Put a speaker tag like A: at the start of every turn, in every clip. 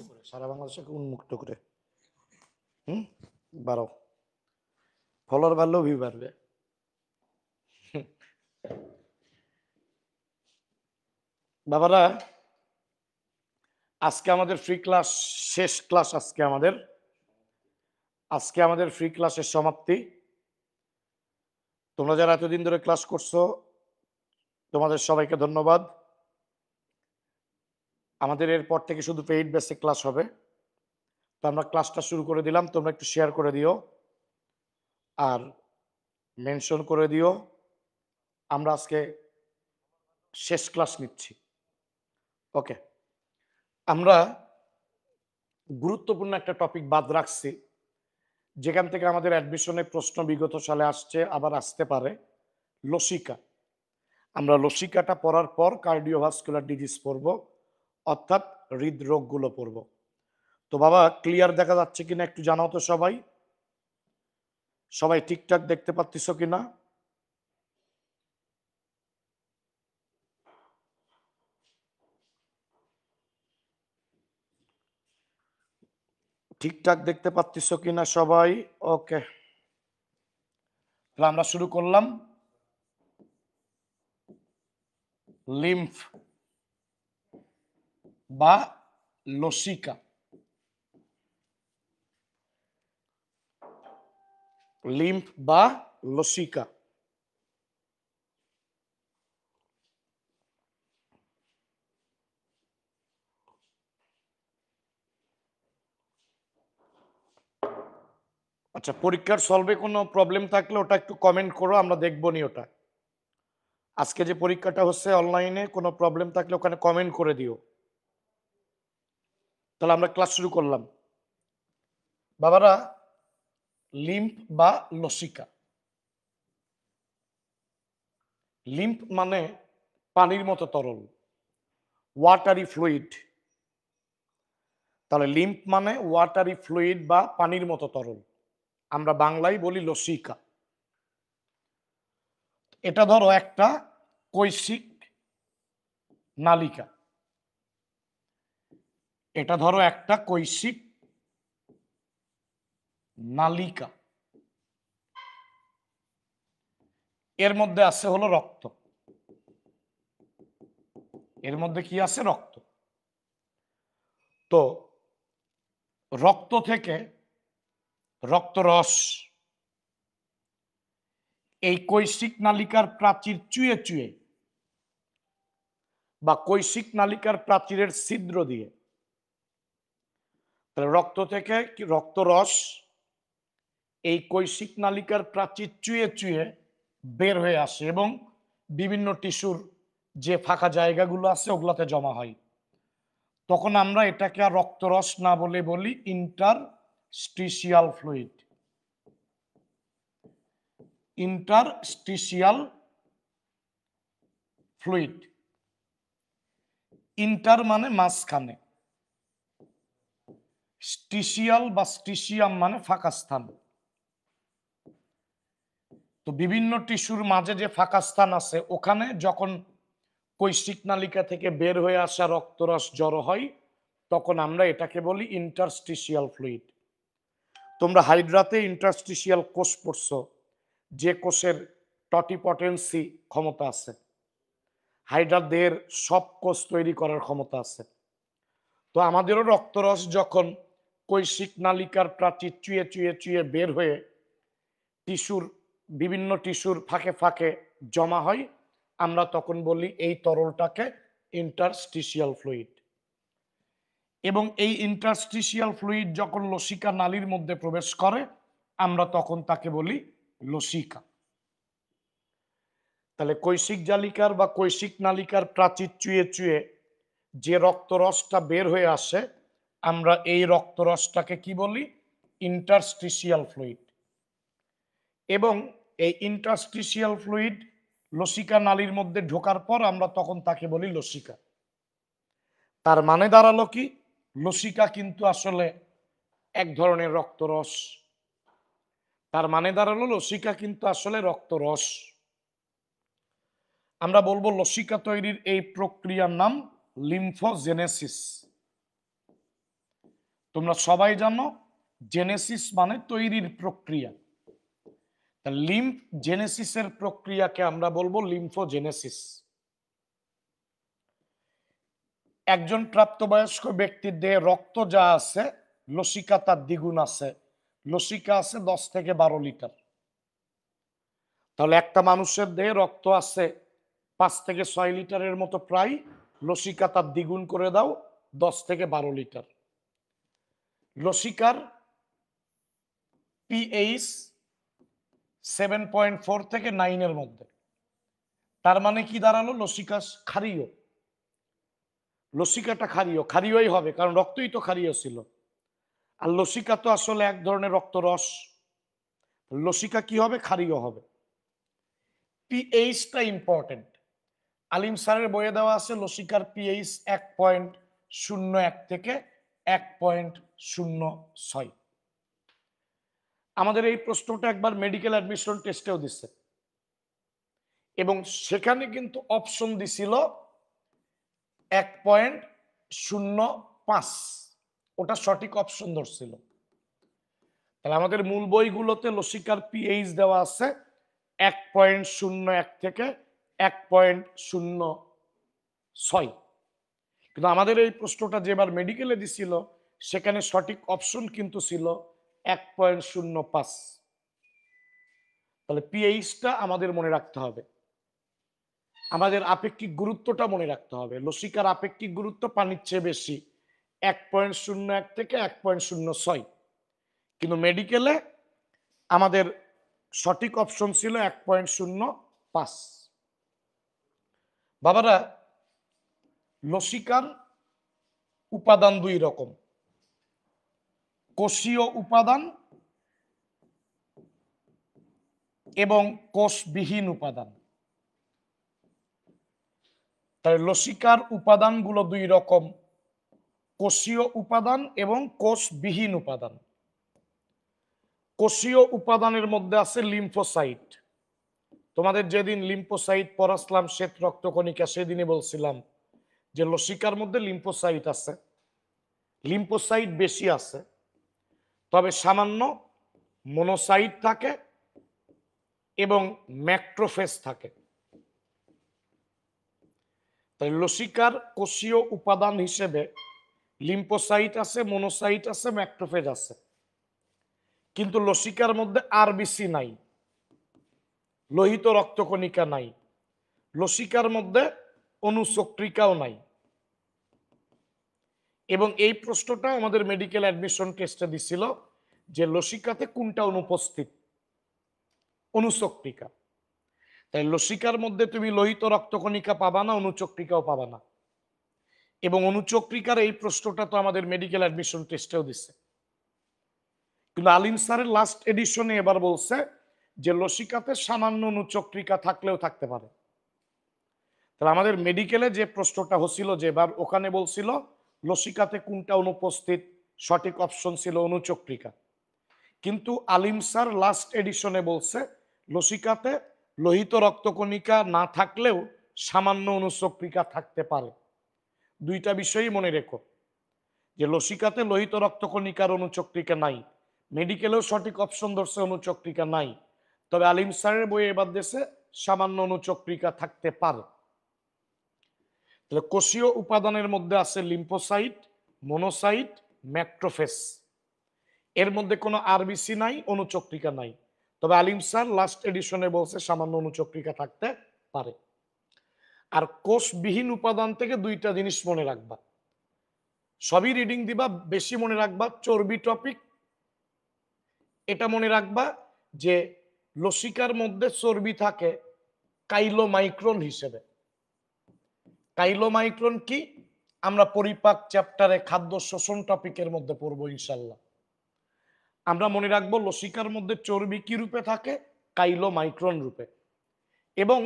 A: করে সারা বাংলাদেশকে উন্মুক্ত করে হুম বাড়াও, ফলোয়ার বাড়লেও ভিউ বাড়বে। বাবারা, আজকে আমাদের ফ্রি ক্লাস শেষ ক্লাস। আজকে আমাদের ফ্রি ক্লাসের সমাপ্তি। তোমরা যারা এতদিন ধরে ক্লাস করছো তোমাদের সবাইকে ধন্যবাদ। আমাদের এরপর থেকে শুধু পেইড বেসিক ক্লাস হবে। তো আমরা ক্লাসটা শুরু করে দিলাম, তোমরা একটু শেয়ার করে দিও আর মেনশন করে দিও। আমরা আজকে শেষ ক্লাস নিচ্ছি। ওকে, আমরা গুরুত্বপূর্ণ একটা টপিক বাদ রাখছি, যেখান থেকে আমাদের অ্যাডমিশনের প্রশ্ন বিগত সালে আসছে, আবার আসতে পারে। লসিকা। আমরা লসিকাটা পড়ার পর কার্ডিওভাস্কুলার ডিজিজ পড়ব, অর্থাৎ হৃদরোগগুলো পড়ব। তো বাবা, ক্লিয়ার দেখা যাচ্ছে কিনা একটু জানাও তো সবাই। সবাই ঠিকঠাক দেখতে পাচ্ছ কিনা? ঠিকঠাক দেখতে পাচ্ছ কিনা সবাই? ওকে, তাহলে আমরা শুরু করলাম। লিম্ফ বা লসিকা। লিম্ফ বা লসিকা। আচ্ছা, পরীক্ষার সলভে কোনো প্রবলেম থাকলে ওটা একটু কমেন্ট করো, আমরা দেখবো নি ওটা। আজকে যে পরীক্ষাটা হচ্ছে অনলাইনে, কোনো প্রবলেম থাকলে ওখানে কমেন্ট করে দিও। তাহলে আমরা ক্লাস শুরু করলাম। বাবারা, লিম্ফ বা লসিকা। লিম্ফ মানে পানির মতো তরল, ওয়াটারি ফ্লুইড। তাহলে লিম্ফ মানে ওয়াটারি ফ্লুইড বা পানির মতো তরল। আমরা বাংলায় বলি লসিকা। এটা ধরো একটা কৈশিক নালিকা। এটা ধরো একটা কৈশিক নালিকা। এর মধ্যে আছে হলো রক্ত। এর মধ্যে কি আছে? রক্ত। তো রক্ত থেকে রক্তরস এই কৈশিক নালিকার প্রাচীর চুয়ে চুয়ে বা কৈশিক নালিকার প্রাচীরের ছিদ্র দিয়ে, রক্ত থেকে রক্তরস এই কৈশিক নালিকার প্রাচীর চুয়ে চুয়ে বের হয়ে আসে এবং বিভিন্ন টিস্যুর যে ফাঁকা জায়গাগুলো আছে ওগুলাতে জমা হয়। তখন আমরা এটাকে আর রক্তরস না বলে বলি interstitial fluid. Interstitial fluid. Inter মানে মাঝখানে, স্টিশিয়াল বা স্টিশিয়াম মানে ফাঁকা স্থান। তো বিভিন্ন টিস্যুর মাঝে যে ফাঁকা স্থান আছে ওখানে যখন কৈশিক নালিকা থেকে বের হয়ে আসা রক্তরস জড়ো হয় তখন আমরা এটাকে বলি ইন্টারস্টিশিয়াল ফ্লুইড। তোমরা হাইড্রাতে ইন্টারস্টিশিয়াল কোষ পড়ছো, যে কোষের টটিপটেন্সি ক্ষমতা আছে। হাইড্রার দেহের সব কোষ তৈরি করার ক্ষমতা আছে। তো আমাদেরও রক্তরস যখন কৈশিক নালিকার প্রাচীর চুয়ে চুয়ে চুয়ে বের হয়ে টিস্যুর বিভিন্ন টিস্যুর ফাঁকে ফাঁকে জমা হয়, আমরা তখন বলি এই তরলটাকে ইন্টারস্টিশিয়াল ফ্লুইড। এবং এই ইন্টারস্টিশিয়াল ফ্লুইড যখন লসিকা নালীর মধ্যে প্রবেশ করে আমরা তখন তাকে বলি লসিকা। তাহলে কৈশিক জালিকার বা কৈশিক নালিকার প্রাচীর চুয়ে চুয়ে যে রক্তরসটা বের হয়ে আসে আমরা এই রক্তরসটাকে কি বলি? Interstitial fluid. এবং এই ইন্টারস্টিশিয়াল ফ্লুইড লসিকা নালীর মধ্যে ঢোকার পর আমরা তখন তাকে বলি লসিকা। তার মানে দাঁড়ালো কি? লসিকা কিন্তু আসলে এক ধরনের রক্তরস। তার মানে দাঁড়ালো লসিকা কিন্তু আসলে রক্তরস। আমরা বলবো লসিকা তৈরির এই প্রক্রিয়ার নাম লিম্ফোজেনেসিস। তোমরা সবাই জানো জেনেসিস মানে তৈরির প্রক্রিয়া। লিম্ফ জেনেসিসের প্রক্রিয়াকে আমরা বলবো লিম্ফোজেনেসিস। একজন প্রাপ্তবয়স্ক ব্যক্তির দেহে রক্ত যা আছে লসিকা তার দ্বিগুণ আছে। লসিকা আছে 10 থেকে 12 লিটার। তাহলে একটা মানুষের দেহে রক্ত আছে 5 থেকে 6 লিটারের মতো প্রায়, লসিকা তার দ্বিগুণ করে দাও 10 থেকে 12 লিটার। লসিকার পিএইচ 7.4 থেকে 9 এর মধ্যে। তার মানে কি দাঁড়ালো? লসিকা ক্ষারীয়। লসিকাটা ক্ষারীয়, ক্ষারীয়ই হবে কারণ রক্তই তো ক্ষারীয় ছিল। আর লসিকা তো আসলে এক ধরনের রক্তরস। লসিকা কি হবে? ক্ষারীয় হবে। পিএইচটা ইম্পর্টেন্ট। আলিম স্যারের বইয়ে দেওয়া আছে লসিকার পিএইচ 1.01 থেকে 1.06। আমাদের এই প্রশ্নটা একবার মেডিকেল অ্যাডমিশন টেস্টেও দিচ্ছে এবং সেখানে কিন্তু অপশন দিছিল 1.05, ওটা সঠিক অপশন ধরছিল। তাহলে আমাদের মূল বইগুলোতে লসিকার পিএইচ দেওয়া আছে 1.01 থেকে 1.06, কিন্তু আমাদের এই প্রশ্নটা যেবার মেডিকেলে দিছিল সেখানে সঠিক অপশন কিন্তু ছিল 1.05। তাহলে পিএইচটা আমাদের মনে রাখতে হবে, আমাদের আপেক্ষিক গুরুত্বটা মনে রাখতে হবে। লসিকার আপেক্ষিক গুরুত্ব পানির চেয়ে বেশি, 1.01 থেকে 1.06, কিন্তু মেডিকেলে আমাদের সঠিক অপশন ছিল 1.05। বাবারা, লসিকার উপাদান দুই রকম, কোষীয় উপাদান এবং কোষবিহীন উপাদান। তাই লসিকার উপাদানগুলো দুই রকম, কোষীয় উপাদান এবং কোষবিহীন উপাদান। কোষীয় উপাদানের মধ্যে আছে লিম্ফোসাইট। তোমাদের যেদিন লিম্ফোসাইট পড়াছিলাম শ্বেত রক্তকণিকা, সেদিনই বলছিলাম যে লসিকার মধ্যে লিম্ফোসাইট আছে, লিম্ফোসাইট বেশি আছে, তবে সামান্য মনোসাইট থাকে এবং ম্যাক্রোফেজ থাকে। তাই লসিকার কোষীয় উপাদান হিসেবে লিম্ফোসাইট আছে, মনোসাইট আছে, ম্যাক্রোফেজ আছে, কিন্তু লসিকার মধ্যে আরবিসি নাই, লোহিত রক্তকণিকা নাই, লসিকার মধ্যে অনুচক্রিকাও নাই। এবং এই প্রশ্নটা আমাদের মেডিকেল অ্যাডমিশন টেস্টে দিছিল যে লসিকাতে কোনটা অনুপস্থিত? অনুচক্রিকা। তাই লসিকার মধ্যে তুমি লোহিত রক্তকণিকা পাবা না, অনুচক্রিকাও পাবা না। এবং অনুচক্রিকার এই প্রশ্নটা তো আমাদের মেডিকেল অ্যাডমিশন টেস্টেও দিচ্ছে, কিন্তু আলিম স্যারের লাস্ট এডিশনে এবার বলছে যে লসিকাতে সামান্য অনুচক্রিকা থাকলেও থাকতে পারে। তাহলে আমাদের মেডিকেলে যে প্রশ্নটা হচ্ছিল যে এবার, ওখানে বলছিল লসিকাতে কোনটা অনুপস্থিত, সঠিক অপশন ছিল অনুচক্রিকা। কিন্তু আলিম স্যার লাস্ট এডিশনে বলছে লসিকাতে লোহিত রক্তকণিকা না থাকলেও সামান্য অনুচক্রিকা থাকতে পারে। দুইটা বিষয়ই মনে রেখো, যে লসিকাতে লোহিত রক্তকণিকার অনুচক্রিকা নাই, মেডিকেলেও সঠিক অপশন ধরছে অনুচক্রিকা নাই, তবে আলিম স্যারের বইয়ে এবার দেশে সামান্য অনুচক্রিকা থাকতে পারে। তাহলে কোষীয় উপাদানের মধ্যে আছে লিম্ফোসাইট, মনোসাইট, ম্যাক্রোফেজ। এর মধ্যে কোনো আরবিসি নাই, অনুচক্রিকা নাই, তবে আলিম স্যার লাস্ট এডিশনে বলছে সামান্য অনুচক্রিকা থাকতে পারে। আর কোষবিহীন উপাদান থেকে দুইটা জিনিস মনে রাখবা, সবই রিডিং দিবা, বেশি মনে রাখবা চর্বি টপিক। এটা মনে রাখবা যে লসিকার মধ্যে চর্বি থাকে কাইলোমাইক্রন হিসেবে। কাইলোমাইক্রন কি? আমরা পরিপাক চ্যাপ্টারে খাদ্য শোষণ টপিকের মধ্যে পড়বো ইনশাল্লাহ। আমরা মনে রাখবো লসিকার মধ্যে চর্বি কি রূপে থাকে? কাইলোমাইক্রন রূপে। এবং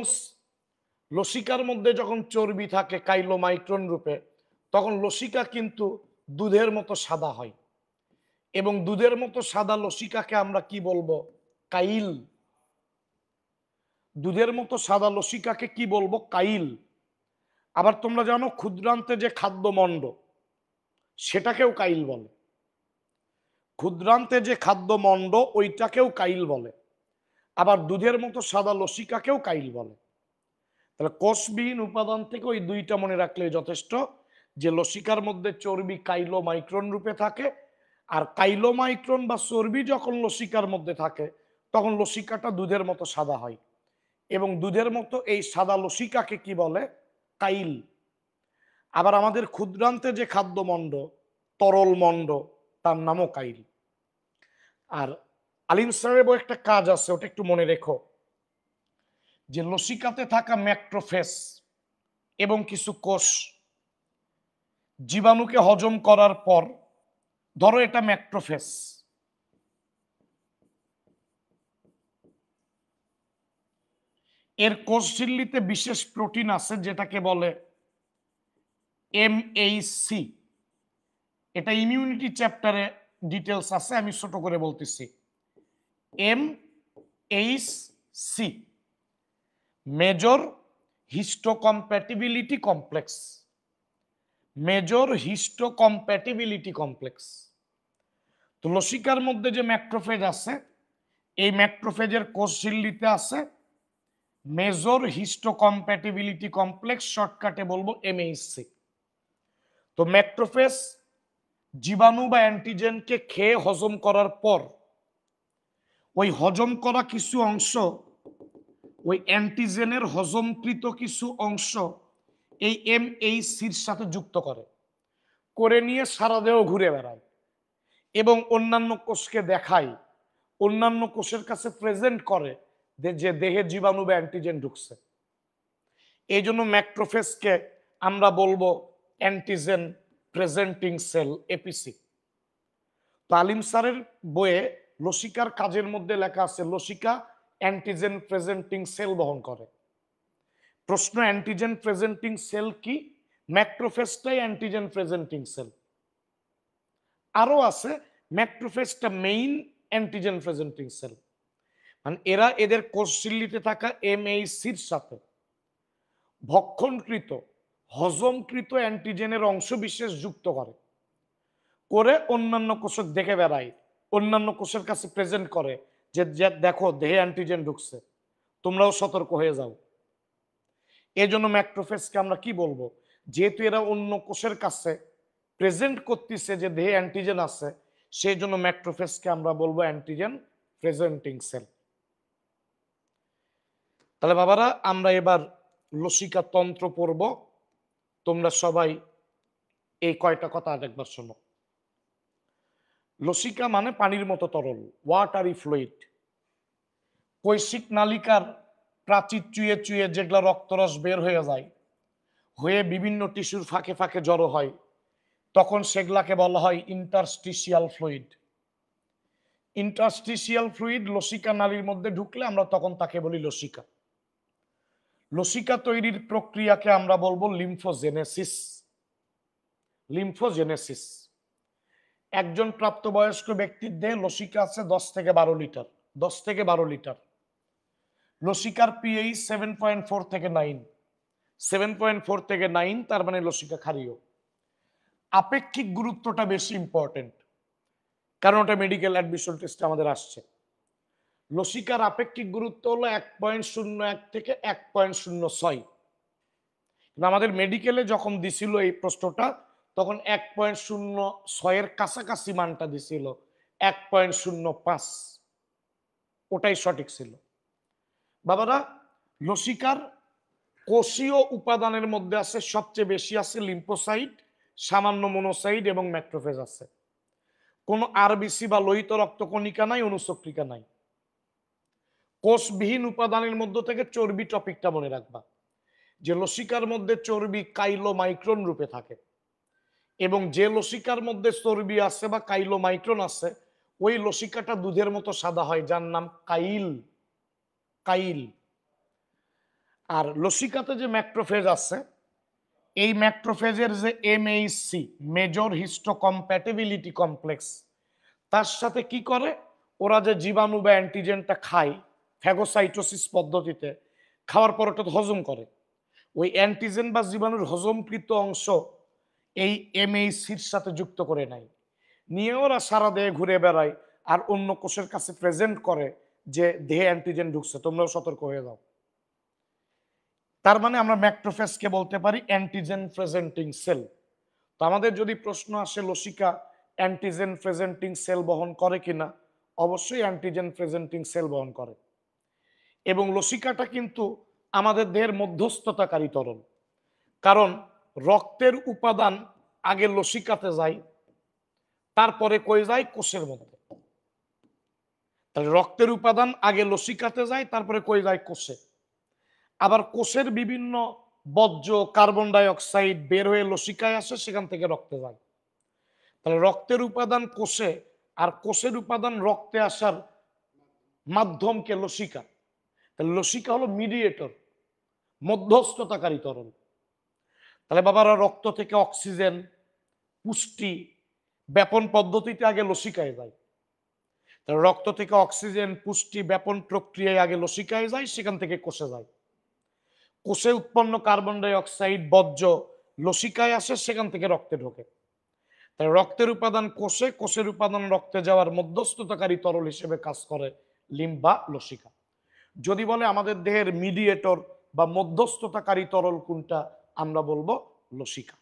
A: লসিকার মধ্যে যখন চর্বি থাকে কাইলোমাইক্রন রূপে, তখন লসিকা কিন্তু দুধের মতো সাদা হয়, এবং দুধের মতো সাদা লসিকাকে আমরা কি বলবো? কাইল। দুধের মতো সাদা লসিকাকে কি বলবো? কাইল। আবার তোমরা জানো ক্ষুদ্রান্তে যে খাদ্যমণ্ড, সেটাকেও কাইল বলে। ক্ষুদ্রান্তে যে খাদ্য মণ্ড ওইটাকেও কাইল বলে, আবার দুধের মতো সাদা লসিকাকেও কাইল বলে। তাহলে কোষবিহীন উপাদান থেকে ওই দুইটা মনে রাখলে যথেষ্ট, যে লসিকার মধ্যে চর্বি কাইলোমাইক্রন রূপে থাকে, আর কাইলোমাইক্রন বা চর্বি যখন লসিকার মধ্যে থাকে তখন লসিকাটা দুধের মতো সাদা হয়, এবং দুধের মতো এই সাদা লসিকাকে কি বলে? কাইল। আবার আমাদের ক্ষুদ্রান্তে যে খাদ্যমণ্ড, তরল মণ্ড, তার নামও কাইল। আর আলিম স্যারের বই একটা কাজ আছে, ওটা একটু মনে রেখো, যে লসিকাতে থাকা ম্যাক্রোফেজ এবং কিছু কোষ জীবাণুকে হজম করার পর, ধরো এটা ম্যাক্রোফেজ, এর কোষ ঝিল্লিতে বিশেষ প্রোটিন আছে যেটাকে বলে MHC। এটা ইমিউনিটি চ্যাপ্টারে ডিটেলস আছে, আমি ছোট করে বলতেছি। MHC, major histocompatibility complex. Major histocompatibility complex. তো লসিকার মধ্যে যে ম্যাক্রোফেজ আছে, এই ম্যাক্রোফেজের কোষ ঝিল্লিতে আছে মেজর হিস্টোকম্প্যাটিবিলিটি কমপ্লেক্স, শর্টকাটে বলবো MHC। তো ম্যাক্রোফেজ জীবাণু বা অ্যান্টিজেনকে খেয়ে হজম করার পর ওই হজম করা কিছু অংশ, ওই অ্যান্টিজেনের হজমকৃত কিছু অংশ এই MHCর সাথে যুক্ত করে নিয়ে সারা দেহ ঘুরে বেড়ায় এবং অন্যান্য কোষকে দেখায়, অন্যান্য কোষের কাছে প্রেজেন্ট করে যে দেহে জীবাণু বা অ্যান্টিজেন ঢুকছে। এই জন্য ম্যাক্রোফেজকে আমরা বলবো অ্যান্টিজেন প্রেজেন্টিং সেল, এপিসি। তো আলিম স্যারের বইয়ে লসিকার কাজের মধ্যে লেখা আছে লসিকা অ্যান্টিজেন প্রেজেন্টিং সেল বহন করে। প্রশ্ন, অ্যান্টিজেন প্রেজেন্টিং সেল কি? ম্যাক্রোফেজটাই অ্যান্টিজেন প্রেজেন্টিং সেল। আরো আছে, ম্যাক্রোফেজটা মেইন অ্যান্টিজেন প্রেজেন্টিং সেল। মানে এরা এদের কোষঝিল্লিতে থাকা MHCর সাথে ভক্ষণকৃত, হজমকৃত অ্যান্টিজেনের অংশ বিশেষ যুক্ত করে অন্যান্য কোষক দেখে বেড়ায়, অন্যান্য কোষের কাছে প্রেজেন্ট করে যে দেখো দেহে অ্যান্টিজেন ঢুকছে, তোমরাও সতর্ক হয়ে যাও। এই জন্য ম্যাক্রোফেজকে আমরা কি বলবো? যেহেতু এরা অন্য কোষের কাছে প্রেজেন্ট করতেছে যে দেহে অ্যান্টিজেন আছে, সেই জন্য ম্যাক্রোফেজকে আমরা বলবো অ্যান্টিজেন প্রেজেন্টিং সেল। তাহলে বাবারা, আমরা এবার লসিকা তন্ত্র পড়ব। তোমরা সবাই এই কয়টা কথা আরেকবার শোনো। লসিকা মানে পানির মতো তরল, ওয়াটারি ফ্লুইড। কৈশিক নালিকার প্রাচীর চুয়ে চুয়ে যেগুলা রক্তরস বের হয়ে যায়, হয়ে বিভিন্ন টিস্যুর ফাঁকে ফাঁকে জড়ো হয়, তখন সেগুলাকে বলা হয় ইন্টারস্টিশিয়াল ফ্লুইড। ইন্টারস্টিশিয়াল ফ্লুইড লসিকা নালীর মধ্যে ঢুকলে আমরা তখন তাকে বলি লসিকা। লসিকা তৈরির প্রক্রিয়াকে আমরা বলবো লিম্ফোজেনেসিস। লিম্ফোজেনেসিস। একজন প্রাপ্তবয়স্ক ব্যক্তির দেহে লসিকা আছে 10 থেকে 12 লিটার। 10 থেকে 12 লিটার। লসিকার পিএইচ 7.4 থেকে 9। 7.4 থেকে 9, তার মানে লসিকা ক্ষারীয়। আপেক্ষিক গুরুত্বটা বেশি ইম্পর্টেন্ট, কারণ ওটা মেডিকেল অ্যাডমিশন টেস্টে আমাদের আসছে। লসিকার আপেক্ষিক গুরুত্ব হলো 1.01 থেকে 1.06। আমাদের মেডিকেলে যখন দিছিল এই প্রশ্নটা, তখন 1.06 এর কাছাকাছি মানটা দিছিল, 1.05, ওটাই সঠিক ছিল। বাবারা, লসিকার কোষীয় উপাদানের মধ্যে আছে সবচেয়ে বেশি আছে লিম্ফোসাইট, সামান্য মোনোসাইট এবং ম্যাক্রোফেজ আছে। কোনো আরবিসি বা লোহিত রক্তকণিকা নাই, অনুচক্রিকা নাই। কোষবিহীন উপাদানের মধ্য থেকে চর্বি টপিকটা মনে রাখবা, যে লসিকার মধ্যে চর্বি কাইলোমাইক্রন রূপে থাকে, এবং যে লসিকার মধ্যে চর্বি আছে বা কাইলোমাইক্রন আছে, ওই লসিকাটা দুধের মতো সাদা হয়, যার নাম কাইল। কাইল। আর লসিকাতে যে ম্যাক্রোফেজ আছে, এই ম্যাক্রোফেজের যে MHC, মেজর হিস্টোকম্প্যাটিবিলিটি কমপ্লেক্স, তার সাথে কি করে, ওরা যে জীবাণু বা অ্যান্টিজেনটা খায় ফ্যাগোসাইটোসিস পদ্ধতিতে, খাওয়ার পর ওটা হজম করে, ওই অ্যান্টিজেন বা জীবাণুর হজমকৃত অংশ এই MHCর সাথে যুক্ত করে নেয়। নিয়ে ওরা সারা দেহে ঘুরে বেড়ায় আর অন্য কোষের কাছে প্রেজেন্ট করে যে দেহে অ্যান্টিজেন ঢুকছে, তোমরাও সতর্ক হয়ে যাও। তার মানে আমরা ম্যাক্রোফেজকে বলতে পারি অ্যান্টিজেন প্রেজেন্টিং সেল। তো আমাদের যদি প্রশ্ন আসে লসিকা অ্যান্টিজেন প্রেজেন্টিং সেল বহন করে কিনা, অবশ্যই অ্যান্টিজেন প্রেজেন্টিং সেল বহন করে। এবং লসিকাটা কিন্তু আমাদের দেহের মধ্যস্থতাকারী তরল, কারণ রক্তের উপাদান আগে লসিকাতে যায়, তারপরে কই যায় কোষের মধ্যে। তাহলে রক্তের উপাদান আগে লসিকাতে যায়, তারপরে কই যায় কোষে। আবার কোষের বিভিন্ন বর্জ্য কার্বন ডাই অক্সাইড বের হয়ে লসিকায় আসে, সেখান থেকে রক্তে যায়। তাহলে রক্তের উপাদান কোষে আর কোষের উপাদান রক্তে আসার মাধ্যমকে লসিকা। তাহলে লসিকা হলো মিডিয়েটর, মধ্যস্থতাকারী তরল। তাহলে বাবারা রক্ত থেকে অক্সিজেন পুষ্টি ব্যাপন পদ্ধতিতে আগে লসিকায় যায়। তাহলে রক্ত থেকে অক্সিজেন পুষ্টি ব্যাপন প্রক্রিয়ায় আগে লসিকায় যায়, সেখান থেকে কোষে যায়। কোষে উৎপন্ন কার্বন ডাই অক্সাইড বর্জ্য লসিকায় আসে, সেখান থেকে রক্তে ঢোকে। তাই রক্তের উপাদান কোষে, কোষের উপাদান রক্তে যাওয়ার মধ্যস্থতাকারী তরল হিসেবে কাজ করে লিম্ফ বা লসিকা। যদি বলে আমাদের দেহের মিডিয়েটর বা মধ্যস্থতাকারী তরল কোনটা, আমরা বলবো লসিকা।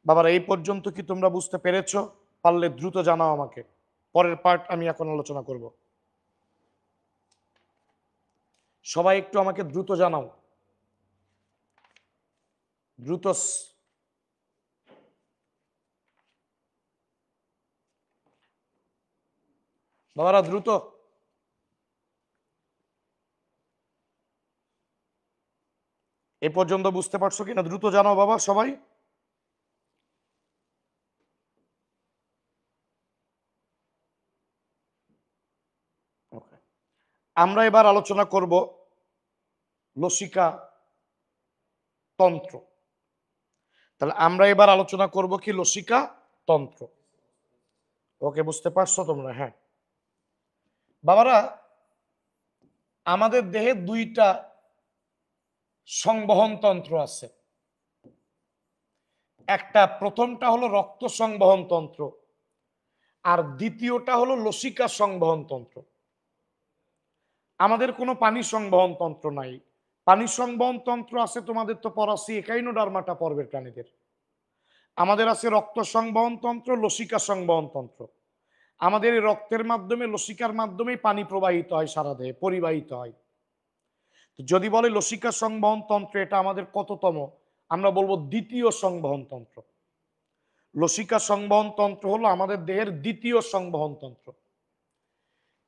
A: বাবারা এই পর্যন্ত কি তোমরা বুঝতে পেরেছো? পারলে দ্রুত জানাও আমাকে, পরের পার্ট আমি এখন আলোচনা করব। সবাই একটু আমাকে দ্রুত জানাও, দ্রুত। বাবারা দ্রুত। এ পর্যন্ত বুঝতে পারছো কিনা দ্রুত জানাও বাবা সবাই। আমরা এবার আলোচনা করব লসিকা তন্ত্র। তাহলে আমরা এবার আলোচনা করব কি লসিকা তন্ত্র। ওকে, বুঝতে পারছো তোমরা? হ্যাঁ বাবারা, আমাদের দেহে দুইটা সংবহন তন্ত্র আছে। একটা প্রথমটা হলো রক্ত সংবহন তন্ত্র, আর দ্বিতীয়টা হলো লসিকা সংবহন তন্ত্র। আমাদের কোনো পানি সংবহন তন্ত্র নাই। পানি সংবহন তন্ত্র আছে তোমাদের তো পড়াছি একাইনোডার্মাটা পর্বের প্রাণীদের। আমাদের আছে রক্ত সংবহন তন্ত্র, লসিকা সংবহন তন্ত্র। আমাদের এই রক্তের মাধ্যমে লসিকার মাধ্যমেই পানি প্রবাহিত হয় সারা দেহে, পরিবাহিত হয়। যদি বলে লসিকা সংবহন তন্ত্র এটা আমাদের কততম, আমরা বলবো দ্বিতীয় সংবহন তন্ত্র। লসিকা সংবহন তন্ত্র হলো আমাদের দেহের দ্বিতীয় সংবহন তন্ত্র।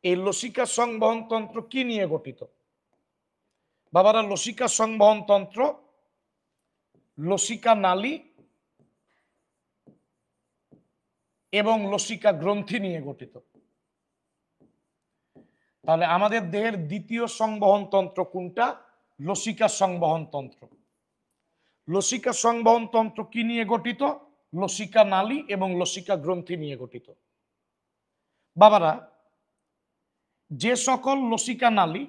A: এই লসিকা সংবহন তন্ত্র কি নিয়ে গঠিত? বাবারা, লসিকা সংবহন তন্ত্র লসিকা নালী এবং লসিকা গ্রন্থি নিয়ে গঠিত। তাহলে আমাদের দেহের দ্বিতীয় সংবহন তন্ত্র কোনটা? লসিকা সংবহন তন্ত্র। লসিকা সংবহন তন্ত্র কি নিয়ে গঠিত? লসিকা নালী এবং লসিকা গ্রন্থি নিয়ে গঠিত। বাবারা, যে সকল লসিকা নালী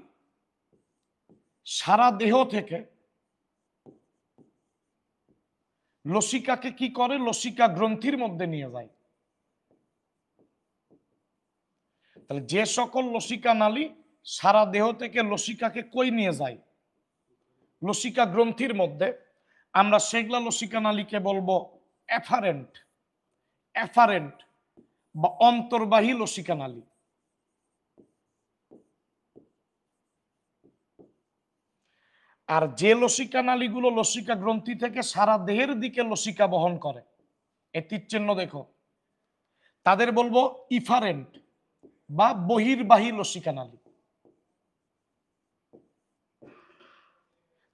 A: সারা দেহ থেকে লসিকাকে কি করে? লসিকা গ্রন্থির মধ্যে নিয়ে যায়। তাহলে যে সকল লসিকা নালী সারা দেহ থেকে লসিকাকে কই নিয়ে যায়? লসিকা গ্রন্থির মধ্যে। আমরা সেগুলা লসিকা নালীকে বলবো এফারেন্ট, এফারেন্ট বা অন্তর্বাহী লসিকা নালী। আর যে লসিকা নালীগুলো লসিকা গ্রন্থি থেকে সারা দেহের দিকে লসিকা বহন করে, এই তীর চিহ্ন দেখো, তাদের বলবো ইফারেন্ট বা বহির্বাহী লসিকা নালী।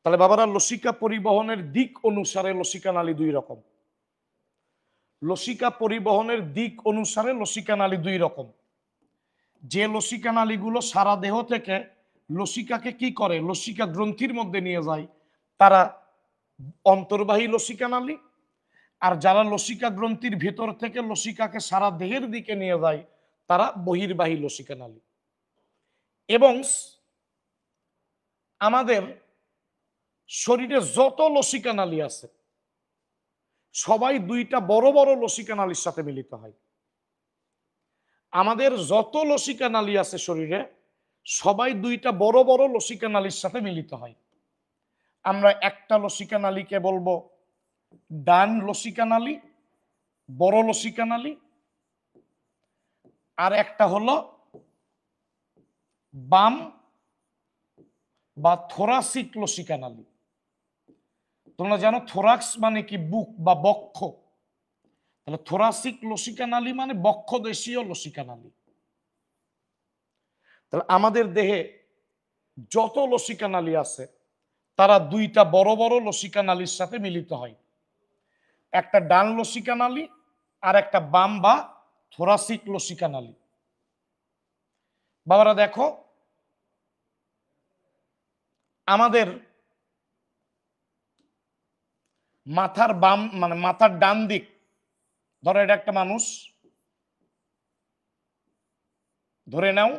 A: তাহলে বাবারা, লসিকা পরিবহনের দিক অনুসারে লসিকা নালী দুই রকম। লসিকা পরিবহনের দিক অনুসারে লসিকা নালী দুই রকম। যে লসিকা নালীগুলো সারা দেহ থেকে লসিকাকে কি করে? লসিকা গ্রন্থির মধ্যে নিয়ে যায়, তারা অন্তর্বাহী লসিকা নালী। আর যারা লসিকা গ্রন্থির ভিতর থেকে লসিকাকে সারা দেহের দিকে নিয়ে যায়, তারা বহির্বাহী লসিকা নালী। এবং আমাদের শরীরে যত লসিকা নালী আছে, সবাই দুইটা বড় বড় লসিকা নালীর সাথে মিলিত হয়। আমাদের যত লসিকা নালী আছে শরীরে সবাই দুইটা বড় বড় লসিকা নালীর সাথে মিলিত হয়। আমরা একটা লসিকা নালীকে বলবো ডান লসিকা নালী, বড় লসিকা নালী, আর একটা হলো বাম বা থোরাসিক লসিকা নালী। তোমরা জানো থোরাক্স মানে কি বুক বা বক্ষ, তাহলে থোরাসিক লসিকা নালী মানে বক্ষদেশীয় লসিকা নালী। তাহলে আমাদের দেহে যত লসিকা নালী আছে তারা দুইটা বড় বড় লসিকা নালীর সাথে মিলিত হয়, একটা ডান লসিকা নালী আর একটা বাম বা থোরাসিক লসিকা নালী। বাবারা দেখো, আমাদের মাথার বাম মানে মাথার ডান দিক, ধরো এটা একটা মানুষ, ধরে নাও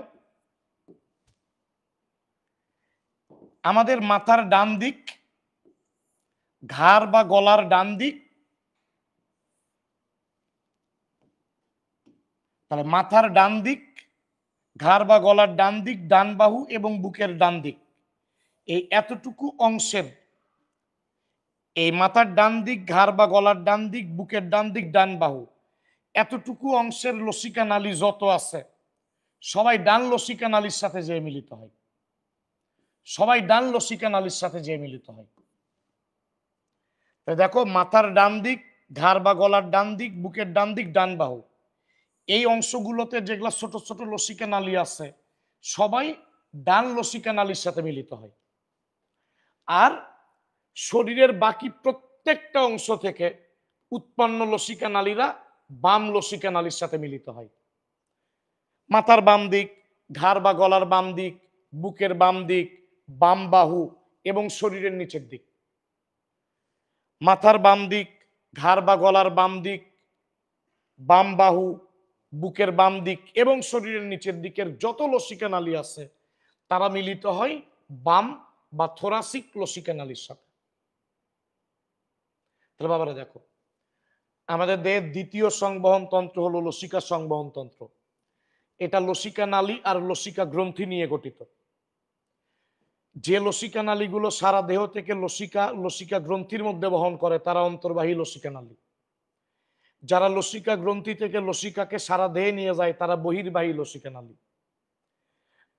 A: আমাদের মাথার ডান দিক, ঘাড় বা গলার ডান দিক, তাহলে মাথার ডান দিক, ঘাড় বা গলার ডান দিক, ডান বাহু এবং বুকের ডান দিক, এই এতটুকু অংশের, এই মাথার ডান দিক, ঘাড় বা গলার ডান দিক, বুকের ডান দিক, ডান বাহু, এতটুকু অংশের লসিকা নালী যত আছে সবাই ডান লসিকা নালীর সাথে যে মিলিত হয়, সবাই ডান লসিকা নালীর সাথে যে মিলিত হয়। দেখো মাথার ডান দিক, ঘাড় বা গলার ডান দিক, বুকের ডান দিক, ডান বাহু, এই অংশগুলোতে যেগুলো ছোট ছোট লসিকা নালী আছে সবাই ডান লসিকা নালীর সাথে মিলিত হয়। আর শরীরের বাকি প্রত্যেকটা অংশ থেকে উৎপন্ন লসিকা নালীরা বাম লসিকা নালীর সাথে মিলিত হয়। মাথার বাম দিক, ঘাড় বা গলার বাম দিক, বুকের বাম দিক, বাম বাহু এবং শরীরের নিচের দিক। মাথার বাম দিক, ঘাড় বা গলার বাম দিক, বাম বাহু, বুকের বাম দিক এবং শরীরের নিচের দিকের যত লসিকা নালী আছে তারা মিলিত হয় বাম বা থোরাসিক লসিকা নালীর সাথে। তাহলে বাবারা দেখো, আমাদের দেহের দ্বিতীয় সংবহন তন্ত্র হলো লসিকা সংবহন তন্ত্র। এটা লসিকা নালী আর লসিকা গ্রন্থি নিয়ে গঠিত। যে লসিকা নালীগুলো সারা দেহ থেকে লসিকা গ্রন্থির মধ্যে বহন করে তারা অন্তর্বাহী লসিকা নালী। যারা লসিকা গ্রন্থি থেকে লসিকাকে সারা দেহে নিয়ে যায় তারা বহির্বাহী লসিকা নালী।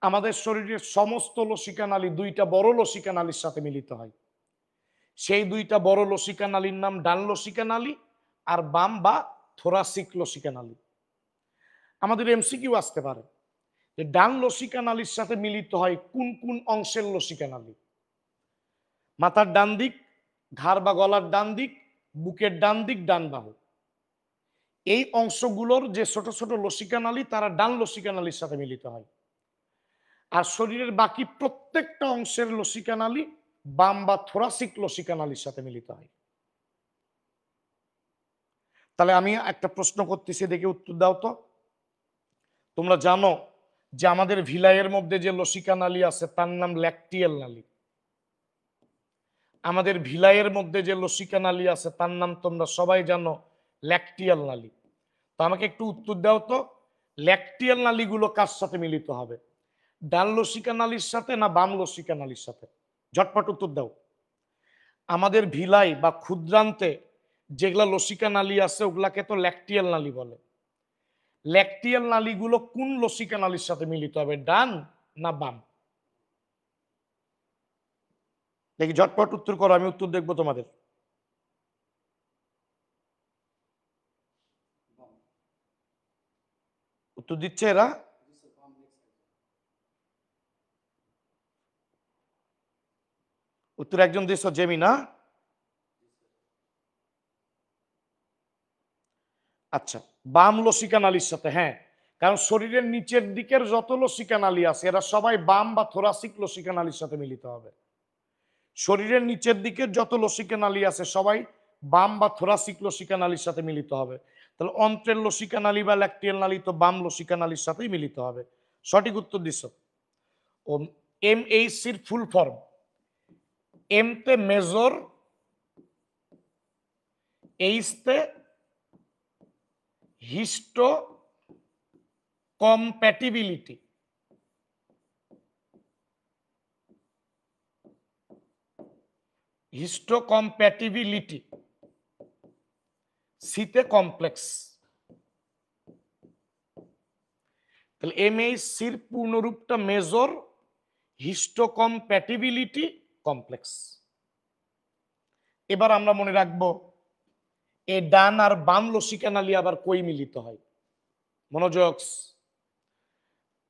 A: আমাদের শরীরের সমস্ত লসিকা নালী দুইটা বড় লসিকা নালীর সাথে মিলিত হয়। সেই দুইটা বড় লসিকা নালীর নাম ডান লসিকা নালী আর বাম বা থোরাসিক লসিকা নালী। আমাদের এমসিকিউ আসতে পারে যে ডান লসিকা নালীর সাথে মিলিত হয় কোন কোন অংশের লসিকা নালী? মাথার ডান দিক, ঘাড় বা গলার ডান দিক, বুকের ডান দিক, ডান বাহু, এই অংশগুলোর যে ছোট ছোট লসিকা নালী তারা ডান লসিকা নালীর সাথে মিলিত হয়। আর শরীরের বাকি প্রত্যেকটা অংশের লসিকা নালী বাম বা থোরাসিক লসিকা নালীর সাথে মিলিত হয়। তাহলে আমি একটা প্রশ্ন করতেছি, দেখে উত্তর দাও তো। তোমরা জানো যে আমাদের ভিলাইয়ের মধ্যে যে লসিকা নালী আছে তার নাম ল্যাকটিয়াল নালী। আমাদের ভিলাইয়ের মধ্যে যে লসিকা নালী আছে তার নাম তোমরা সবাই জানো ল্যাকটিয়াল নালী। তো আমাকে একটু উত্তর দাও তো, ল্যাকটিয়াল নালীগুলো কার সাথে মিলিত হবে? ডান লসিকা নালীর সাথে না বাম লসিকা নালীর সাথে? ঝটপট উত্তর দাও। আমাদের ভিলাই বা ক্ষুদ্রান্তে যেগুলা লসিকা নালী আছে ওগুলাকে তো ল্যাকটিয়াল নালী বলে। ল্যাকটিয়াল নালীগুলো কোন লসিকা নালীর সাথে মিলিত হবে, ডান না বাম? দেখি ঝটপট উত্তর করো, আমি উত্তর দেখবো তোমাদের। উত্তর দিচ্ছে এরা? উত্তর একজন দিচ্ছ জেমি না? আচ্ছা, বাম লসিকা নালীর সাথে, হ্যাঁ, কারণ শরীরের নিচের দিকের যত লসিকা নালী আছে এরা সবাই বাম বা থোরাসিক লসিকা নালীর সাথে মিলিত হবে। শরীরের নিচের দিকের যত লসিকা নালী আছে সবাই বাম বা থোরাসিক লসিকা নালীর সাথে মিলিত হবে। তাহলে অন্ত্রের লসিকা নালী বা ল্যাকটিয়াল নালী তো বাম লসিকা নালীর সাথেই মিলিত হবে। সঠিক উত্তর দিছ। ও MHCর ফুল ফর্ম, এম তে মেজর, এইচতে হিস্টো কম্প্যাটিবিলিটি, হিস্টো কম্প্যাটিবিলিটি, সিতে কমপ্লেক্স। তাহলে এমএইচসির পূর্ণরূপটা মেজর হিস্টো কম্প্যাটিবিলিটি কমপ্লেক্স। এবার আমরা মনে রাখবো এই ডান আর বাম লসিকা নালী আবার কই মিলিত হয়। মনোযোগ,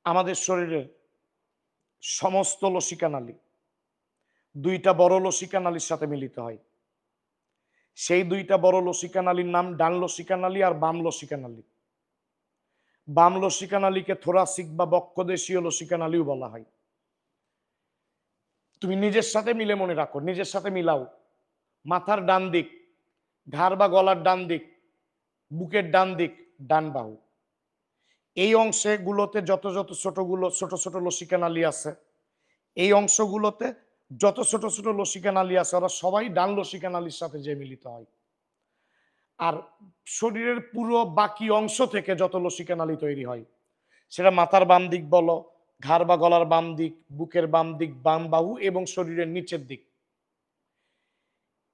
A: আমাদের শরীরের সমস্ত লসিকা নালী দুইটা বড় লসিকা নালীর সাথে মিলিত হয়। সেই দুইটা বড় লসিকা নালীর নাম ডান লসিকা নালী আর বাম লসিকা নালী। বাম লসিকা নালীকে থোরাসিক বা বক্ষদেশীয় লসিকা নালীও বলা হয়। তুমি নিজের সাথে মিলে মনে রাখো, নিজের সাথে মিলাও। মাথার ডান দিক, ঘাড় বা গলার ডান দিক, বুকের ডান দিক, ডান বাহু, এই অংশে গুলোতে যত যত ছোট ছোট লসিকা নালী আছে, এই অংশগুলোতে যত ছোট ছোট লসিকা নালী আছে ওরা সবাই ডান লসিকা নালীর সাথে যে মিলিত হয়। আর শরীরের পুরো বাকি অংশ থেকে যত লসিকা নালী তৈরি হয়, সেটা মাথার বাম দিক বলো, ঘাড় বা গলার বাম দিক, বুকের বাম দিক, বাম বাহু এবং শরীরের নিচের দিক,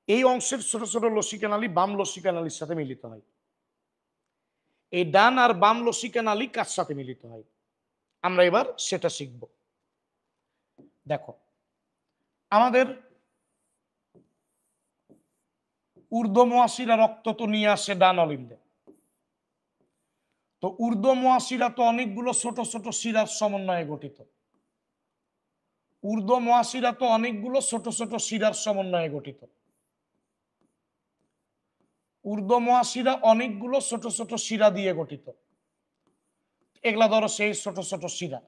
A: এই অংশের ছোট ছোট লসিকা নালী বাম লসিকা নালীর সাথে মিলিত হয়। এই ডান আর বাম লসিকা নালী কার সাথে মিলিত হয় আমরা এবার সেটা শিখব। দেখো, আমাদের ঊর্ধ্বমহাশিরা রক্ত তো নিয়ে আসে ডান অলিন্দে। তো ঊর্ধ্বমহাশিরা তো অনেকগুলো ছোট ছোট শিরার সমন্বয়ে গঠিত। ঊর্ধ্বমহাশিরা তো অনেকগুলো ছোট ছোট শিরার সমন্বয়ে গঠিত। ঊর্ধ্বমহাশিরা অনেকগুলো ছোট ছোট শিরা দিয়ে গঠিত। এগুলা ধরো সেই ছোট ছোট শিরা।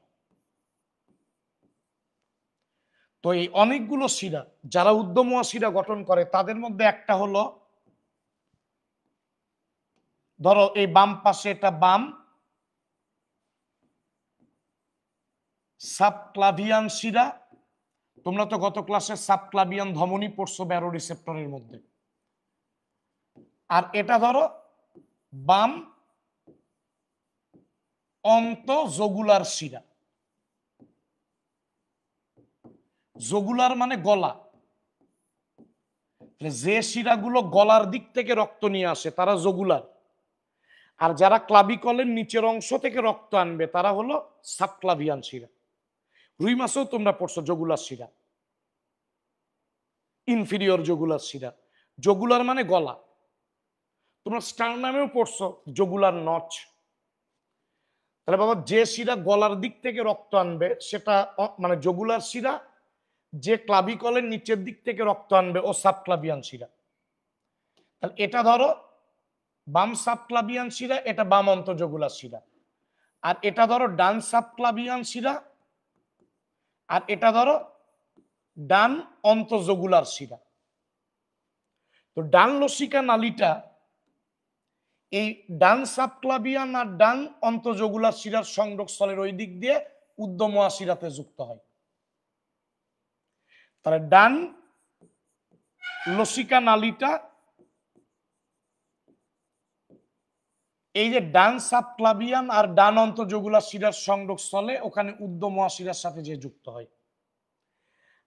A: তো এই অনেকগুলো শিরা যারা ঊর্ধ্বমহাশিরা গঠন করে তাদের মধ্যে একটা হলো, ধরো এই বাম পাশে এটা বাম সাবক্লাভিয়ান শিরা। তোমরা তো গত ক্লাসে সাবক্লাভিয়ান ধমনী পড়ছো ব্যারো রিসেপ্টরের মধ্যে। আর এটা ধরো বাম অন্তঃজগুলার শিরা। জগুলার মানে গলা। যে শিরাগুলো গলার দিক থেকে রক্ত নিয়ে আসে তারা জগুলার, আর যারা ক্লাবিকলের নিচের অংশ থেকে রক্ত আনবে তারা হলো সাবক্লাভিয়ান শিরা। রুই মাছেও তোমরা পড়ছো জগুলার শিরা, ইনফিরিয়র জগুলার শিরা। জগুলার মানে গলা। তোমরা স্টারনামেও পড়ছো জগুলার নচ। তাহলে বাবা, যে শিরা গলার দিক থেকে রক্ত আনবে সেটা মানে জগুলার শিরা, যে ক্লাবিকলের নিচের দিক থেকে রক্ত আনবে ও সাবক্লাভিয়ান শিরা। তাহলে এটা ধরো বাম সাবক্লাভিয়ান শিরা, এটা বাম অন্তঃজগুলার শিরা। আর এটা ধরো ডান সাবক্লাভিয়ান শিরা, আর এটা ধরো ডান অন্তঃজগুলার শিরা। তো ডান লসিকা নালীটা এই ডান সাবক্লাভিয়ান আর ডান অন্তঃজগুলার শিরার সংযোগস্থলের ওই দিক দিয়ে ঊর্ধ্বমহাশিরাতে যুক্ত হয়। তাহলে ডান লসিকা নালীটা এই যে ডান সাবক্লাভিয়ান আর ডান অন্তঃজগুলার শিরার সংযোগস্থলে ওখানে ঊর্ধ্বমহাশিরার সাথে যে যুক্ত হয়।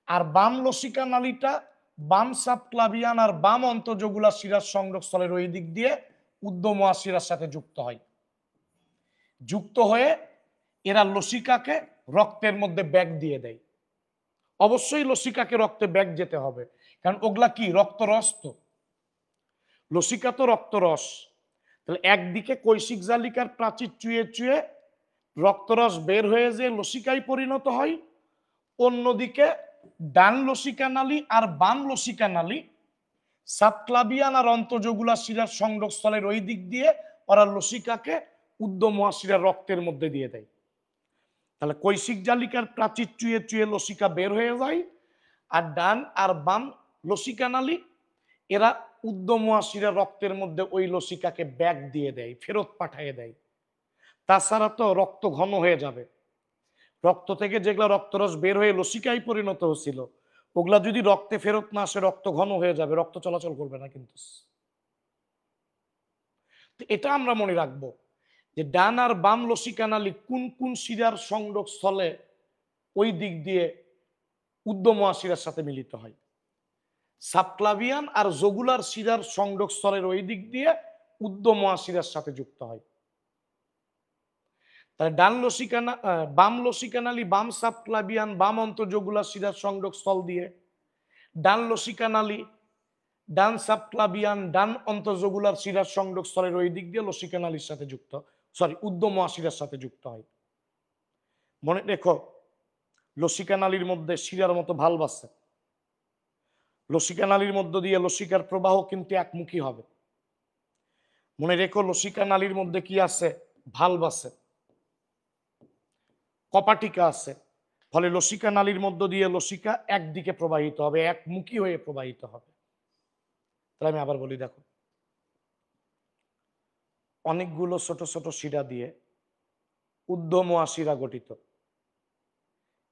A: আর বাম লসিকা নালীটা বাম সাবক্লাভিয়ান আর বাম অন্তঃজগুলার শিরার সংযোগস্থলের ওই দিক দিয়ে ঊর্ধ্বমহাশিরার সাথে যুক্ত হয়। যুক্ত হয়ে এরা লসিকাকে রক্তের মধ্যে ব্যাগ দিয়ে দেয়। অবশ্যই লসিকাকে রক্তে ব্যাগ যেতে হবে, কারণ ওগুলা কি রক্তরস। তো লসিকা তো রক্তরস। তাহলে একদিকে কৈশিক জালিকার প্রাচীর চুয়ে চুয়ে রক্তরস বের হয়ে যে লসিকায় পরিণত হয়, অন্যদিকে ডান লসিকা নালী আর বাম লসিকা নালী সাবক্লাভিয়ান আর অন্তঃজগুলার শিরার সংযোগস্থলের ওই দিক দিয়ে ওরা লসিকাকে ঊর্ধ্বমহাশিরার রক্তের মধ্যে দিয়ে দেয়। তাহলে কৈশিক জালিকার প্রাচীর চুয়ে চুয়ে লসিকা বের হয়ে যায়, আর ডান আর বাম লসিকা নালী এরা ঊর্ধ্বমহাশিরার রক্তের মধ্যে ওই লসিকাকে ব্যাক দিয়ে দেয়, ফেরত পাঠিয়ে দেয়। তাছাড়া তো রক্ত ঘন হয়ে যাবে। রক্ত থেকে যেগুলা রক্তরস বের হয়ে লসিকায় পরিণত হচ্ছিল ওগুলা যদি রক্তে ফেরত না আসে রক্ত ঘন হয়ে যাবে, রক্ত চলাচল করবে না। কিন্তু এটা আমরা মনে রাখবো যে ডান আর বাম লসিকানালী কোন কোন শিরার সংযোগ স্থলে ওই দিক দিয়ে ঊর্ধ্ব মহাশিরার সাথে মিলিত হয়। সাবক্লাভিয়ান আর জগুলার শিরার সংযোগ স্থলের ওই দিক দিয়ে ঊর্ধ্ব মহাশিরার সাথে যুক্ত হয়। তাহলে ডান লসিকানা বাম লসিকানালী বাম সাবক্লাভিয়ান বাম অন্তঃজগুলার শিরার সংযোগ স্থল দিয়ে, ডান লসিকানালী ডান সাবক্লাভিয়ান ডান অন্তঃজগুলার শিরার সংযোগ স্থলের ওই দিক দিয়ে লসিকানালীর সাথে যুক্ত, ঊর্ধ্ব মহাশিরার সাথে যুক্ত হয়। মনে রেখো লসিকানালীর মধ্যে শিরার মতো ভালভ আছে। লসিকানালীর মধ্য দিয়ে লসিকার প্রবাহ কিন্তু একমুখী হবে। মনে রেখো লসিকানালীর মধ্যে কি আছে? ভালভ আছে, কপাটিকা আছে। ফলে লসিকা নালীর মধ্য দিয়ে লসিকা একদিকে প্রবাহিত হবে, একমুখী হয়ে প্রবাহিত হবে। তাহলে আমি আবার বলি, দেখো অনেকগুলো ছোট ছোট শিরা দিয়ে ঊর্ধ্ব মহাশিরা গঠিত।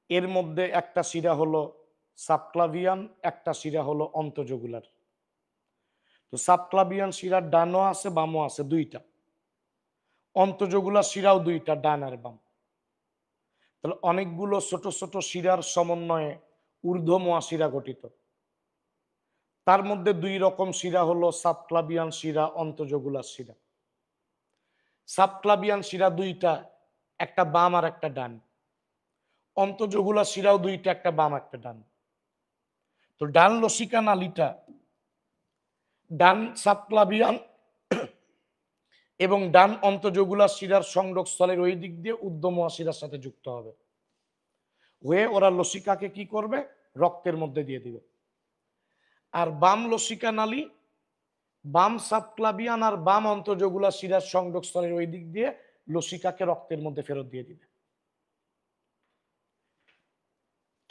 A: এর মধ্যে একটা শিরা হলো সাবক্লাভিয়ান, একটা শিরা হলো অন্তঃজগুলার। তো সাবক্লাভিয়ান শিরার ডানও আছে বামও আছে, দুইটা। অন্তঃজগুলার শিরাও দুইটা, ডান আর বাম। তাহলে অনেকগুলো ছোট ছোট শিরার সমন্বয়ে ঊর্ধ্ব মহাশিরা গঠিত। তার মধ্যে দুই রকম শিরা হলো সাবক্লাভিয়ান শিরা, অন্তঃজগুলার শিরা। সাবক্লাভিয়ান শিরা দুইটা, একটা বাম আর একটা ডান। অন্তঃজগুলার শিরাও দুইটা, একটা বাম একটা ডান। তো ডান লসিকা নালীটা ডান সাবক্লাভিয়ান এবং ডান অন্তঃজগুলার শিরার সংযোগ স্থলের ওই দিক দিয়ে ঊর্ধ্ব মহাশিরার সাথে যুক্ত হবে। হয়ে ওরা লসিকাকে কি করবে? রক্তের মধ্যে দিয়ে দিবে। আর বাম লসিকা নালী বাম সাবক্লাভিয়ান আর বাম অন্তঃজগুলার শিরার সংযোগ স্থলের ওই দিক দিয়ে লসিকাকে রক্তের মধ্যে ফেরত দিয়ে দিবে।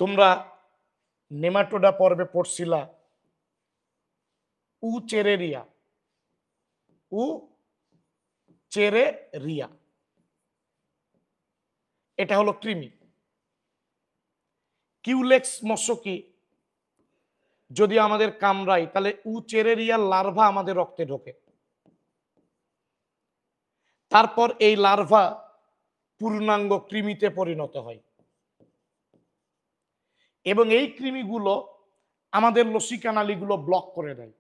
A: তোমরা নেমাটোডা পর্বে পড়ছিলা উচেরেরিয়া, উচেরেরিয়া এটা হলো কৃমি। কিউলেক্স মশকি যদি আমাদের কামড়ায় তাহলে উচেরেরিয়ার লার্ভা আমাদের রক্তে ঢোকে। তারপর এই লার্ভা পূর্ণাঙ্গ কৃমিতে পরিণত হয় এবং এই কৃমিগুলো আমাদের লসিকা নালীগুলো ব্লক করে দেয়।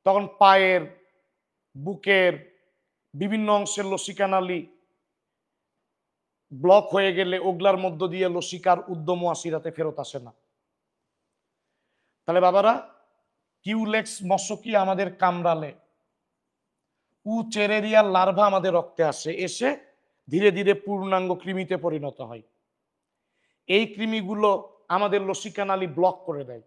A: তখন পায়ের, বুকের বিভিন্ন অংশের লসিকা নালী ব্লক হয়ে গেলে ওগুলার মধ্য দিয়ে লসিকার ঊর্ধ্ব মহাশিরাতে ফেরত আসে না। তাহলে বাবারা, কিউলেক্স মশকি আমাদের কামড়ালে উচেরেরিয়ার লার্ভা আমাদের রক্তে আসে, এসে ধীরে ধীরে পূর্ণাঙ্গ কৃমিতে পরিণত হয়। এই কৃমিগুলো আমাদের লসিকা নালী ব্লক করে দেয়।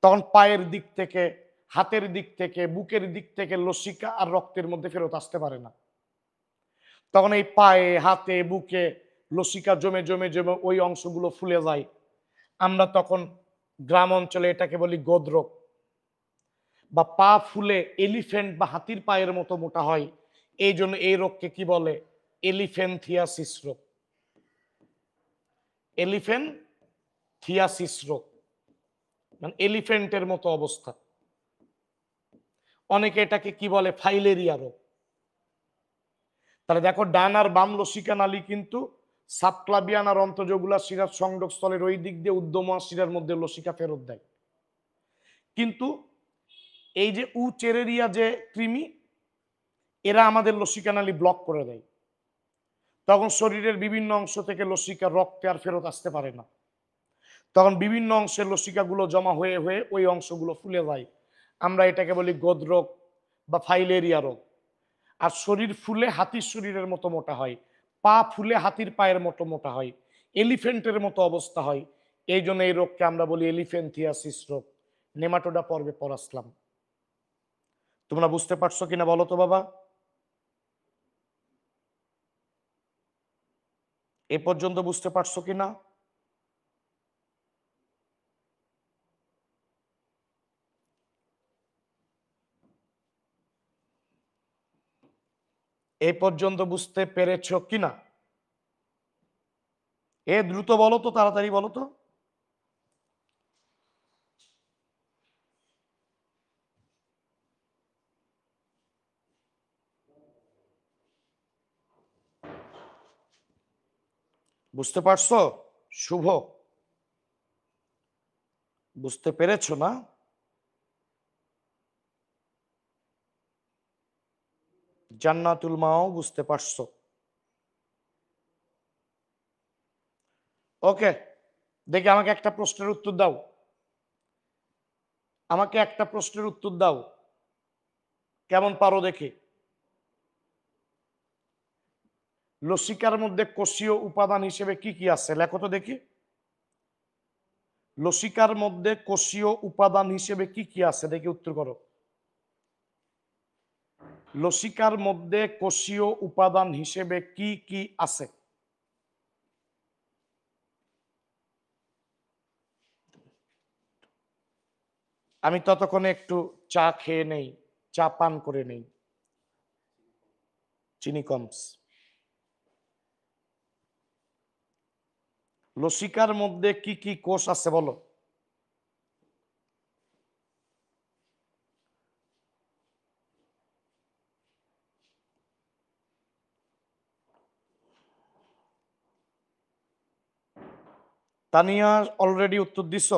A: তখন পায়ের দিক থেকে, হাতের দিক থেকে, বুকের দিক থেকে লসিকা আর রক্তের মধ্যে ফেরত আসতে পারে না। তখন এই পায়ে, হাতে, বুকে লসিকা জমে জমে জমে ওই অংশগুলো ফুলে যায়। আমরা তখন গ্রাম অঞ্চলে এটাকে বলি গোদরোগ। বা পা ফুলে এলিফ্যান্ট বা হাতির পায়ের মতো মোটা হয়, এই জন্য এই রোগকে কি বলে? এলিফ্যান্থিয়াসিস রোগ। এলিফ্যান্থিয়াসিস রোগ মানে এলিফ্যান্টের মতো অবস্থা। অনেকে এটাকে কি বলে? ফাইলেরিয়া রোগ। তাহলে দেখো, ডান আর বাম লসিকা নালী কিন্তু সাবক্লাভিয়ান আর অন্তঃজগুলার শিরার সংযোগ স্থলের ওই দিক দিয়ে ঊর্ধ্ব মহাশিরার মধ্যে লসিকা ফেরত দেয়। কিন্তু এই যে উচেরেরিয়া যে কৃমি, এরা আমাদের লসিকা নালী ব্লক করে দেয়। তখন শরীরের বিভিন্ন অংশ থেকে লসিকা রক্তে আর ফেরত আসতে পারে না। তখন বিভিন্ন অংশের লসিকাগুলো জমা হয়ে হয়ে ওই অংশগুলো ফুলে যায়। আমরা এটাকে বলি গোদরোগ বা ফাইলেরিয়া রোগ। আর শরীর ফুলে হাতির শরীরের মতো মোটা হয়, পা ফুলে হাতির পায়ের মতো মোটা হয়, এলিফ্যান্টের মতো অবস্থা হয়। এই জন্য এই রোগকে আমরা বলি এলিফ্যান্থিয়াসিস রোগ। নেমাটোডা পর্বে পড়াছিলাম। তোমরা বুঝতে পারছো কিনা বলো তো বাবা? এ পর্যন্ত বুঝতে পারছো কিনা? এই পর্যন্ত বুঝতে পেরেছো কিনা? এ দ্রুত বলো তো, তাড়াতাড়ি বলো তো। বুঝতে পারছো? শুভ, বুঝতে পেরেছো না? জান্নাতুল মাও বুঝতে পারছো? ওকে, দেখি আমাকে একটা প্রশ্নের উত্তর দাও। আমাকে একটা প্রশ্নের উত্তর দাও, কেমন পারো দেখি। লসিকার মধ্যে কোষীয় উপাদান হিসেবে কি কি আছে লেখো তো দেখি। লসিকার মধ্যে কোষীয় উপাদান হিসেবে কি কি আছে দেখি, উত্তর করো। লসিকার মধ্যে কোষীয় উপাদান হিসেবে কি কি আছে? আমি ততক্ষণে একটু চা খেয়ে নেই, চা পান করে নেই, চিনি কমস। লসিকার মধ্যে কি কি কোষ আছে বলো। তানিয়া অলরেডি উত্তর দিছ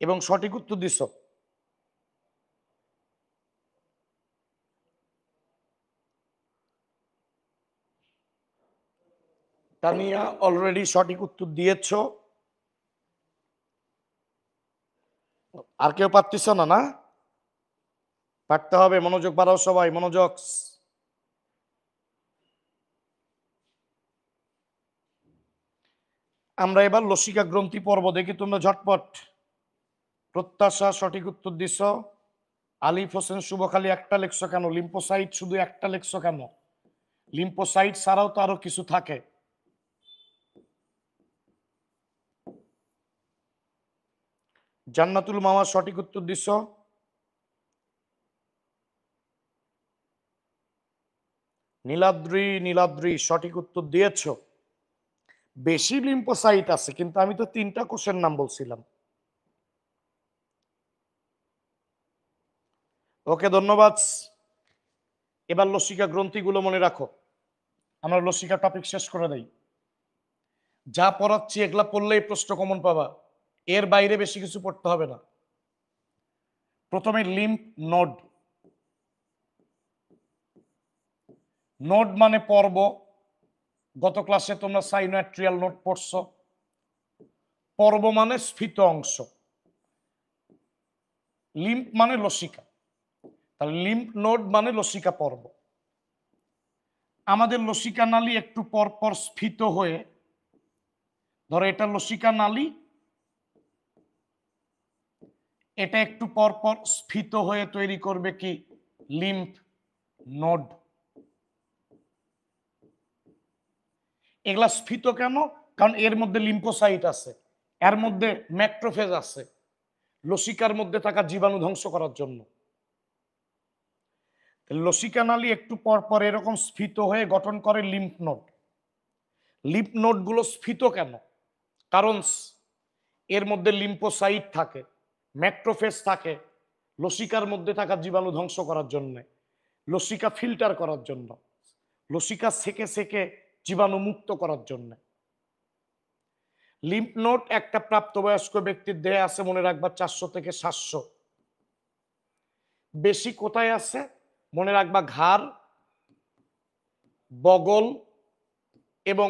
A: এবং সঠিক উত্তর দিছ। তানিয়া অলরেডি সঠিক উত্তর দিয়েছ। আর কেউ পারতিস না? না, পারতে হবে। মনোযোগ বাড়াও সবাই, মনোযোগ। আমরা এবার লসিকা গ্রন্থি পর্ব দেখি, তোমরা ঝটপট। প্রত্যাশা সঠিক উত্তর দিছ। আলিফ হোসেন শুভ খালি একটা লেখছো কেন? লিম্পোসাইট শুধু একটা লেখছো কেন? লিম্পোসাইট ছাড়াও তো আরো কিছু থাকে। জান্নাতুল মামা সঠিক উত্তর দিছ। নীলাদ্রি, নীলাদ্রি সঠিক উত্তর দিয়েছ। বেশি লিম্পোসাইট আছে, কিন্তু আমি তো 3টা কোষের নাম বলছিলাম। ওকে, ধন্যবাদ। এবার লসিকা গ্রন্থিগুলো মনে রাখো। আমরা লসিকা টপিক শেষ করে দেই। যা পড়াচ্ছি এগুলা পড়লেই প্রশ্ন কমন পাবা, এর বাইরে বেশি কিছু পড়তে হবে না। প্রথমে লিম্ফ নোড। নোড মানে পর্ব। গত ক্লাসে তোমরা সাইনোয়াট্রিয়াল নোড পড়ছো। পর্ব মানে স্ফীত অংশ। লিম্ফ মানে লসিকা, তাহলে লিম্ফ নোড মানে লসিকা পর্ব। আমাদের লসিকা নালী একটু পর পর স্ফীত হয়ে, ধরো এটা লসিকা নালী, এটা একটু পর পর স্ফীত হয়ে তৈরি করবে কি? Lymph node. এগুলা স্ফীত কেন? কারণ এর মধ্যে লিম্ফোসাইট আছে, এর মধ্যে ম্যাক্রোফেজ আছে, লসিকার মধ্যে থাকা জীবাণু ধ্বংস করার জন্য। লসিকা নালী একটু পর পর এরকম স্ফীত হয়ে গঠন করে লিম্ফ নোড। লিম্ফ নোড গুলো স্ফীত কেন? কারণ এর মধ্যে লিম্ফোসাইট থাকে, ম্যাক্রোফেজ থাকে, লসিকার মধ্যে থাকা জীবাণু ধ্বংস করার জন্য, লসিকা ফিল্টার করার জন্য, লসিকা সেকে সেকে জীবাণু মুক্ত করার জন্য। লিম্ফ নোড একটা প্রাপ্তবয়স্ক ব্যক্তির দেহে আছে, মনে রাখবা 400 থেকে 700। বেশি কোথায় আছে? মনে রাখবা ঘাড়, বগল এবং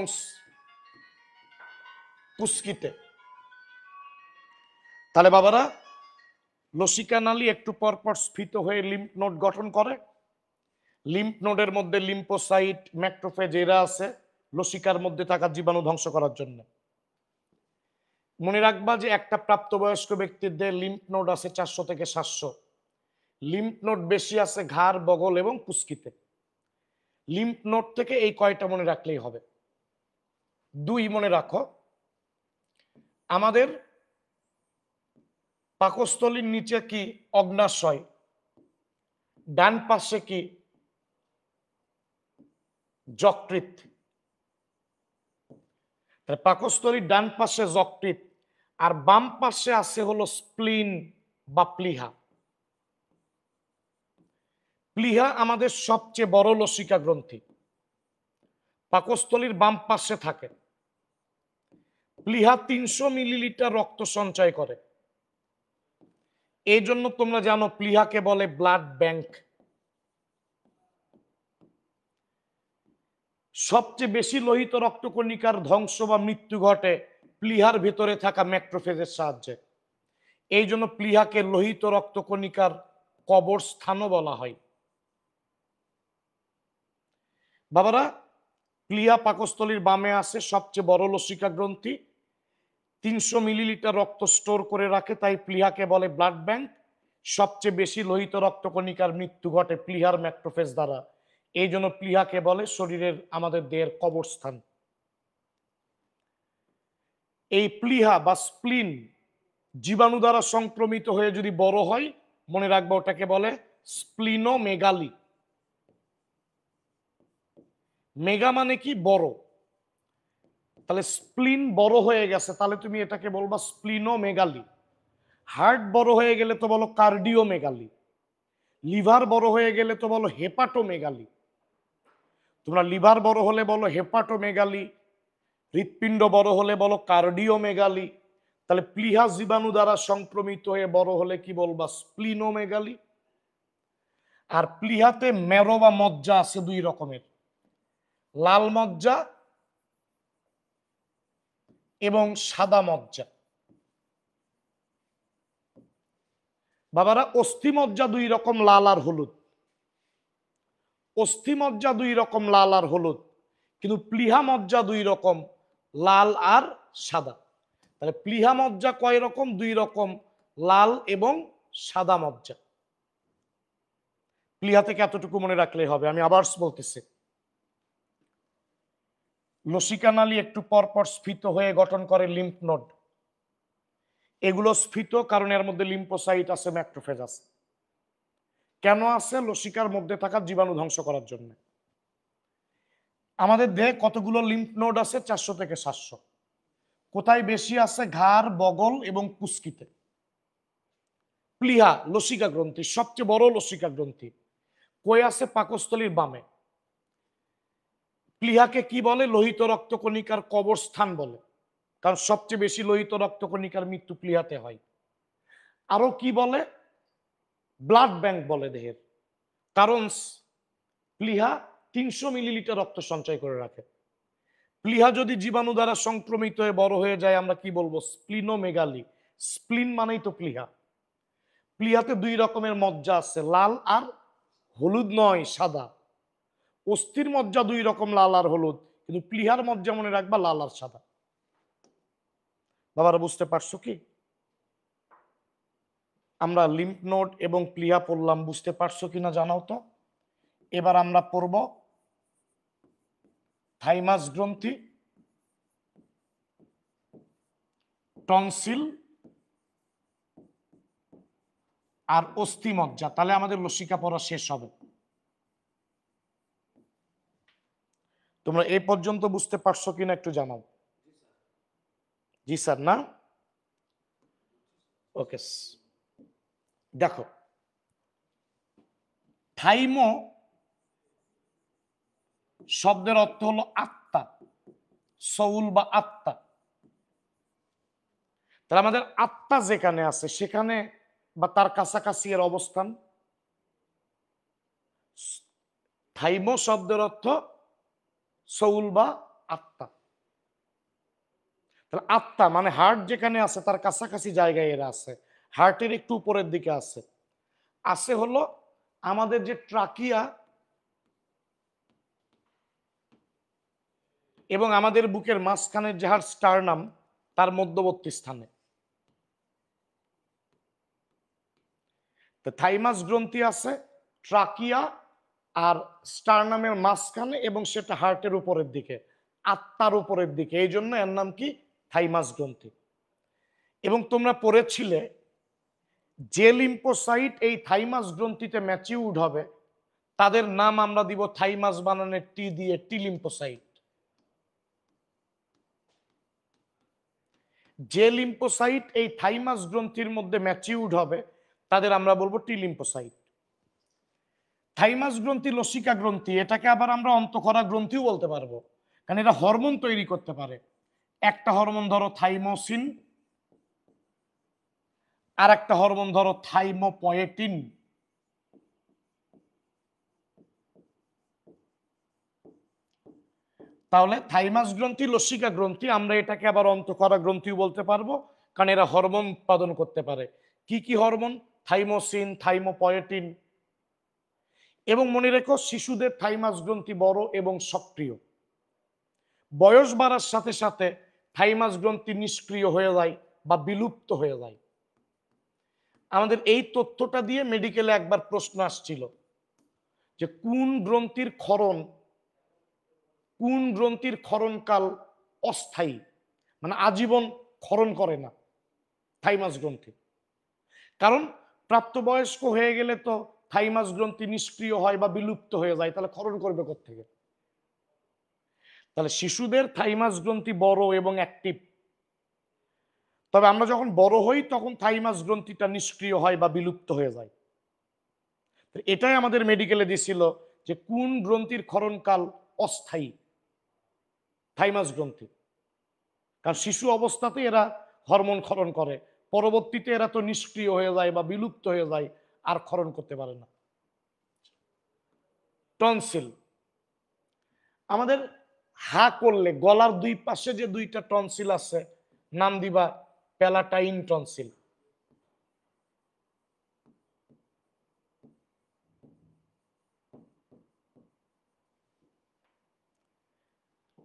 A: পুস্কিতে। তাহলে বাবারা, লসিকা নালী একটু পর পর স্ফীত হয়ে লিম্ফ নোড গঠন করে। লিম্ফ নোডের মধ্যে লিম্ফোসাইট, ম্যাক্রোফেজ এরা আছে লসিকার মধ্যে থাকা জীবাণু ধ্বংস করার জন্য। মনে রাখবা যে একটা প্রাপ্তবয়স্ক ব্যক্তির দেহে লিম্ফ নোড আছে 400 থেকে 700। লিম্ফ নোড বেশি আছে ঘাড়, বগল এবং পুস্কিতে। লিম্ফ নোড থেকে এই কয়টা মনে রাখলেই হবে। 2 মনে রাখো, আমাদের পাকস্থলীর নিচে কি? অগ্ন্যাশয়। ডান পাশে কি? যকৃৎ। পাকস্থলীর ডান পাশে যকৃৎ, আর বাম পাশে আছে হলো স্প্লিন বা প্লিহা। প্লিহা আমাদের সবচেয়ে বড় লসিকা গ্রন্থি, পাকস্থলীর বাম পাশে থাকে। প্লীহা 300 মিলিলিটার রক্ত সঞ্চয় করে। এই জন্য তোমরা জানো প্লীহাকে বলে ব্লাড ব্যাংক। সবচেয়ে বেশি লোহিত রক্তকণিকার ধ্বংস বা মৃত্যু ঘটে প্লীহার ভেতরে থাকা ম্যাক্রোফেজের সাহায্যে। এই জন্য প্লীহাকে লোহিত রক্তকণিকার কবরস্থানও বলা হয়। বাবারা, প্লীহা পাকস্থলীর বামে আছে সবচেয়ে বড় লসিকা গ্রন্থি, 300 মিলিলিটার রক্ত স্টোর করে রাখে, তাই প্লীহাকে বলে ব্লাড ব্যাংক। সবচেয়ে বেশি লোহিত রক্তকণিকার মৃত্যু ঘটে প্লীহার ম্যাক্রোফেজ দ্বারা। এই জন্য প্লীহাকে বলে শরীরের আমাদের দেহের কবরস্থান। এই প্লীহা বা স্প্লিন জীবাণু দ্বারা সংক্রমিত হয়ে যদি বড় হয়, মনে রাখবো ওটাকে বলে স্প্লিনোমেগালি। মেগা মানে কি? বড়। তাহলে স্প্লিন বড় হয়ে গেছে, তাহলে তুমি এটাকে বলবা স্প্লিনোমেগালি। হার্ট বড় হয়ে গেলে তো বলো কার্ডিওমেগালি। লিভার বড় হয়ে গেলে তো বলো হেপাটোমেগালি। তোমরা লিভার বড় হলে বলো হেপাটোমেগালি, হৃৎপিণ্ড বড় হলে বলো কার্ডিওমেগালি। তাহলে প্লীহা জীবাণু দ্বারা সংক্রমিত হয়ে বড় হলে কি বলবা? স্প্লিনোমেগালি। আর প্লীহাতে মেরো বা মজ্জা আছে দুই রকমের, লাল মজ্জা এবং সাদা মজ্জা। বাবারা, অস্থি মজ্জা দুই রকম, লাল আর হলুদ। অস্থি মজ্জা দুই রকম, লাল আর হলুদ, কিন্তু প্লীহা মজ্জা দুই রকম, লাল আর সাদা। তাহলে প্লীহা মজ্জা কয় রকম? দুই রকম, লাল এবং সাদা মজ্জা। প্লীহা থেকে এতটুকু মনে রাখলেই হবে। আমি আবার বলতেছি, লসিকা নালী একটু পর পর স্ফীত হয়ে গঠন করে লিম্ফ নোড। এগুলো স্ফীত কারণ এর মধ্যে লিম্ফোসাইট আছে, ম্যাক্রোফেজ আছে। কেন আছে? লসিকার মধ্যে থাকা জীবাণু ধ্বংস করার জন্য। আমাদের দেহে কতগুলো লিম্ফ নোড আছে? 400 থেকে 700। কোথায় বেশি আছে? ঘাড়, বগল এবং কুস্কিতে। প্লীহা লসিকা গ্রন্থি, সবচেয়ে বড় লসিকা গ্রন্থি কই আছে? পাকস্থলীর বামে। প্লীহাকে কি বলে? লোহিত রক্তকণিকার কবরস্থান বলে, কারণ সবচেয়ে বেশি লোহিত রক্তকণিকার মৃত্যু প্লীহাতে হয়। আরো কি বলে? ব্লাড ব্যাংক বলে দেহের, কারণ প্লীহা 300 মিলিলিটার রক্ত সঞ্চয় করে রাখে। প্লীহা যদি জীবাণু দ্বারা সংক্রমিত হয়ে বড় হয়ে যায়, আমরা কি বলবো? স্প্লিনোমেগালি। স্প্লিন মানেই তো প্লীহা। প্লীহাতে দুই রকমের মজ্জা আছে, লাল আর হলুদ নয়, সাদা। অস্থির মজ্জা দুই রকম, লাল আর হলুদ, কিন্তু প্লীহার মজ্জা মনে রাখবা লাল আর সাদা। বাবারা, বুঝতে পারছো কি? আমরা লিম্ফ নোড এবং প্লীহা পড়লাম, বুঝতে পারছো কিনা জানাও তো। এবার আমরা পড়ব থাইমাস গ্রন্থি, টনসিল আর অস্থি মজ্জা। তাহলে আমাদের লসিকা পড়া শেষ হবে। তোমরা এই পর্যন্ত বুঝতে পারছো কিনা একটু জানাও। জি স্যার, না? ওকে, দেখো, থাইমো শব্দের অর্থ হলো আত্মা, সৌল বা আত্মা। তাহলে আমাদের আত্মা যেখানে আছে সেখানে বা তার কাছাকাছি এর অবস্থান। থাইমো শব্দের অর্থ সৌল বা আত্মা। তাহলে আত্মা মানে হার্ট যেখানে আছে তার কাছাকাছি জায়গায় এরা আছে, হার্টের একটু উপরের দিকে আছে। আছে হলো আমাদের যে ট্রাকিয়া এবং আমাদের বুকের মাঝখানের যে হাড় স্টার্নাম, তার মধ্যবর্তী স্থানে। তো থাইমাস গ্রন্থি আছে ট্রাকিয়া আর স্টার্নামের মাঝখানে, এবং সেটা হার্টের উপরের দিকে, আত্মার উপরের দিকে। এই জন্য এর নাম কি? থাইমাস গ্রন্থি। এবং তোমরা পড়েছিলে যে লিম্ফোসাইট এই থাইমাস গ্রন্থিতে ম্যাচিউরড হবে তাদের নাম আমরা দিব থাইমাস বানানের টি দিয়ে, টি লিম্ফোসাইট। যে লিম্ফোসাইট এই থাইমাস গ্রন্থির মধ্যে ম্যাচিউরড হবে তাদের আমরা বলবো টি লিম্ফোসাইট। থাইমাস গ্রন্থি লসিকা গ্রন্থি, এটাকে আবার আমরা অন্তঃক্ষরা গ্রন্থিও বলতে পারবো, কারণ এটা হরমোন তৈরি করতে পারে। একটা হরমোন ধরো থাইমোসিন, আর একটা হরমোন ধরো থাইমোপয়েটিন। তাহলে থাইমাস গ্রন্থি, লসিকা গ্রন্থি, আমরা এটাকে আবার অন্তঃক্ষরা গ্রন্থিও বলতে পারবো, কারণ এরা হরমোন উৎপাদন করতে পারে। কি কি হরমোন? থাইমোসিন, থাইমোপয়েটিন। এবং মনে রেখো, শিশুদের থাইমাস গ্রন্থি বড় এবং সক্রিয়। বয়স বাড়ার সাথে সাথে থাইমাস গ্রন্থি নিষ্ক্রিয় হয়ে যায় বা বিলুপ্ত হয়ে যায়। আমাদের এই তথ্যটা দিয়ে মেডিকেলে একবার প্রশ্ন আসছিল যে কোন গ্রন্থির ক্ষরণকাল অস্থায়ী, মানে আজীবন ক্ষরণ করে না থাইমাস গ্রন্থি। কারণ প্রাপ্তবয়স্ক হয়ে গেলে তো থাইমাস গ্রন্থি নিষ্ক্রিয় হয় বা বিলুপ্ত হয়ে যায়, তাহলে ক্ষরণ করবে কোত্থেকে? তাহলে শিশুদের থাইমাস গ্রন্থি বড় এবং অ্যাক্টিভ। তবে আমরা যখন বড় হই তখন থাইমাস গ্রন্থিটা নিষ্ক্রিয় হয় বা বিলুপ্ত হয়ে যায়। এটাই আমাদের মেডিকেলে দিছিল যে কোন গ্রন্থির ক্ষরণকাল অস্থায়ী? থাইমাস গ্রন্থি। কারণ শিশু অবস্থাতে এরা হরমোন ক্ষরণ করে, পরবর্তীতে এরা তো নিষ্ক্রিয় হয়ে যায় বা বিলুপ্ত হয়ে যায়, আর ক্ষরণ করতে পারে না। টনসিল। আমাদের হা করলে গলার দুই পাশে যে দুইটা টনসিল আছে, নাম দিবা প্যালাটাইন টনসিল।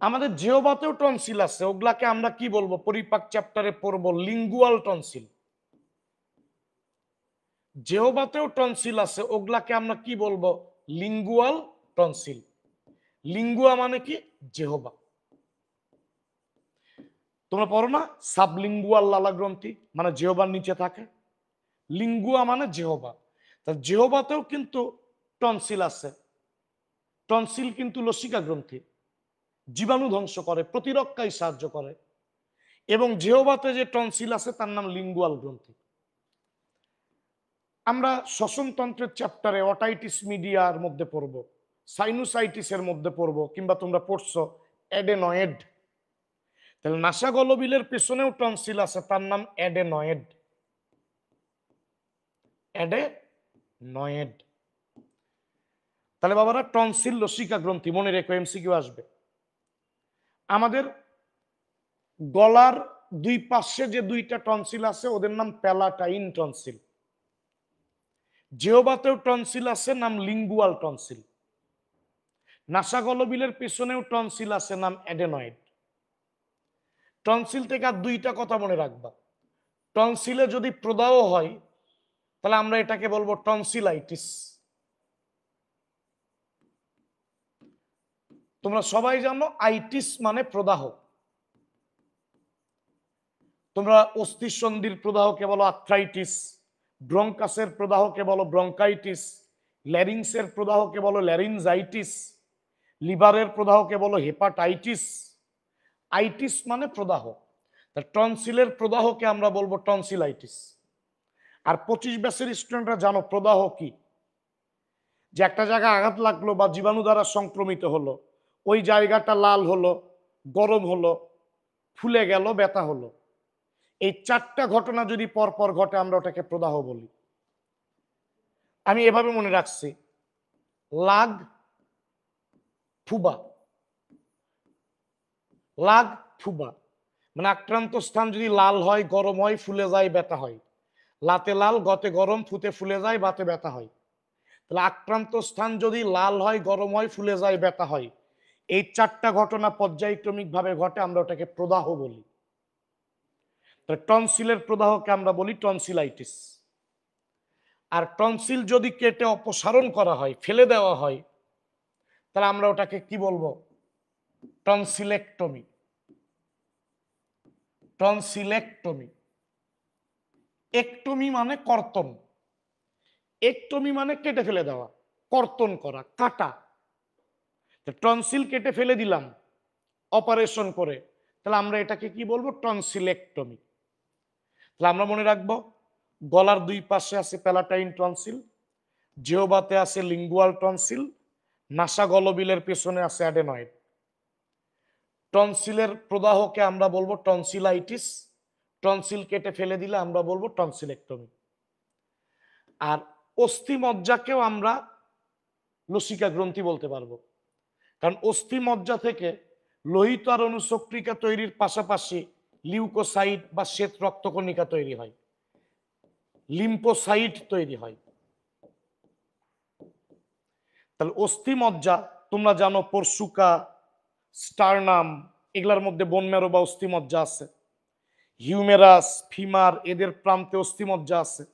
A: আমাদের জিহ্বাতেও টনসিল আছে, ওগুলাকে আমরা কি বলবো? পরিপাক চ্যাপ্টারে পড়বো লিঙ্গুয়াল টনসিল। জিহ্বাতেও টনসিল আছে, ওগুলাকে আমরা কি বলবো? Lingual tonsil. লিঙ্গুয়া মানে কি? জিহ্বা। তোমরা পড়ো না সাবলিঙ্গুয়াল লালা গ্রন্থি, মানে জিহ্বার নিচে থাকে। লিঙ্গুয়া মানে জিহ্বা। তা জিহ্বাতেও কিন্তু টনসিল আছে। টনসিল কিন্তু লসিকা গ্রন্থি, জীবাণু ধ্বংস করে, প্রতিরক্ষায় সাহায্য করে। এবং জিহ্বাতে যে টনসিল আছে তার নাম লিঙ্গুয়াল গ্রন্থি। আমরা শ্বসনতন্ত্রের চ্যাপ্টারে অটাইটিস মিডিয়ার মধ্যে পড়ব, সাইনুসাইটিসের মধ্যে পড়ব, কিংবা তোমরা পড়ছো অ্যাডেনয়েড। তাহলে নাসাগলবিলের পেছনেও টনসিল আছে, তার নাম অ্যাডেনয়েড। অ্যাডেনয়েড। তাহলে বাবারা, টনসিল লসিকা গ্রন্থি মনে রেখো, এমসিকিউ আসবে। আমাদের গলার দুই পাশে যে দুইটা টনসিল আছে ওদের নাম প্যালাটাইন টনসিল। জিহ্বাতেও টনসিল আছে, নাম লিঙ্গুয়াল টনসিল। নাসাগলবিলের পেছনেও টনসিল আছে, নাম অ্যাডেনয়েড। টনসিল থেকে আর দুইটা কথা মনে রাখবা। টনসিলে যদি প্রদাহ হয় তাহলে আমরা এটাকে বলবো টনসিলাইটিস। তোমরা সবাই জানো আইটিস মানে প্রদাহ। তোমরা অস্থিসন্ধির প্রদাহকে বলো আর্থ্রাইটিস, ব্রঙ্কাসের প্রদাহকে বলো ব্রঙ্কাইটিস, ল্যারিংসের প্রদাহকে বলো ল্যারিনজাইটিস, লিভারের প্রদাহকে বলো হেপাটাইটিস। আইটিস মানে প্রদাহ। টনসিলের প্রদাহকে আমরা বলবো টনসিলাইটিস। আর 25 ব্যাচের স্টুডেন্টরা জানো প্রদাহ কি? যে একটা জায়গায় আঘাত লাগলো বা জীবাণু দ্বারা সংক্রমিত হলো, ওই জায়গাটা লাল হলো, গরম হলো, ফুলে গেল, ব্যথা হলো। এই চারটা ঘটনা যদি পরপর ঘটে আমরা ওটাকে প্রদাহ বলি। আমি এভাবে মনে রাখছি, লাগ, ফুবা। লাগ, ফুবা মানে আক্রান্ত স্থান যদি লাল হয়, গরম হয়, ফুলে যায়, ব্যথা হয়। লাতে লাল, গতে গরম, ফুতে ফুলে যায়, বাতে ব্যথা হয়। তাহলে আক্রান্ত স্থান যদি লাল হয়, গরম হয়, ফুলে যায়, ব্যথা হয়, এই চারটা ঘটনা পর্যায়ক্রমিক ভাবে ঘটে, আমরা ওটাকে প্রদাহ বলি। টনসিলের প্রদাহকে আমরা বলি টনসিলাইটিস। আর টনসিল যদি কেটে অপসারণ করা হয়, ফেলে দেওয়া হয়, তাহলে আমরা ওটাকে কি বলবো? টনসিলেক্টমি। টনসিলেক্টমি। একটমি মানে কর্তন, একটমি মানে কেটে ফেলে দেওয়া, কর্তন করা, কাটা। টনসিল কেটে ফেলে দিলাম অপারেশন করে, তাহলে আমরা এটাকে কি বলবো? টনসিলেক্টমি। তাহলে আমরা মনে রাখবো, গলার দুই পাশে আছে প্যালাটাইন টনসিল, জিহ্বাতে আছে লিঙ্গুয়াল টনসিল, নাসাগলবিলের পেছনে আছে অ্যাডেনয়েড। টনসিলের প্রদাহকে আমরা বলবো টনসিলাইটিস, টনসিল কেটে ফেলে দিলে আমরা বলবো টনসিলেক্টমি। আর অস্থিমজ্জাকেও আমরা লসিকা গ্রন্থি বলতে পারবো, কারণ অস্থিমজ্জা থেকে লোহিত আর অনুচক্রিকা তৈরির পাশাপাশি লিউকোসাইট বা শ্বেত রক্তকণিকা তৈরি হয়, লিম্ফোসাইট তৈরি হয়। তাহলে অস্থিমজ্জা তোমরা জানো পরশুকা, স্টারনাম, এগুলার মধ্যে বোন ম্যারো বা অস্থিমজ্জা আছে। হিউমেরাস, ফিমার, এদের প্রান্তে অস্থিমজ্জা আছে।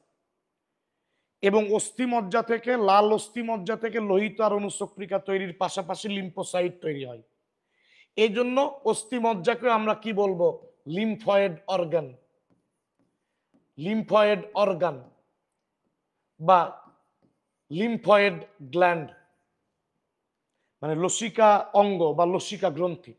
A: এবং অস্থিমজ্জা থেকে, লাল অস্থিমজ্জা থেকে লোহিত আর অনুচক্রিকা তৈরির পাশাপাশি লিম্ফোসাইট তৈরি হয়। এই জন্য অস্থিমজ্জাকে আমরা কি বলবো? লিম্ফয়েড অর্গান, লিম্ফয়েড অর্গান বা লিম্ফয়েড গ্ল্যান্ড, মানে লসিকা অঙ্গ বা লসিকা গ্রন্থি।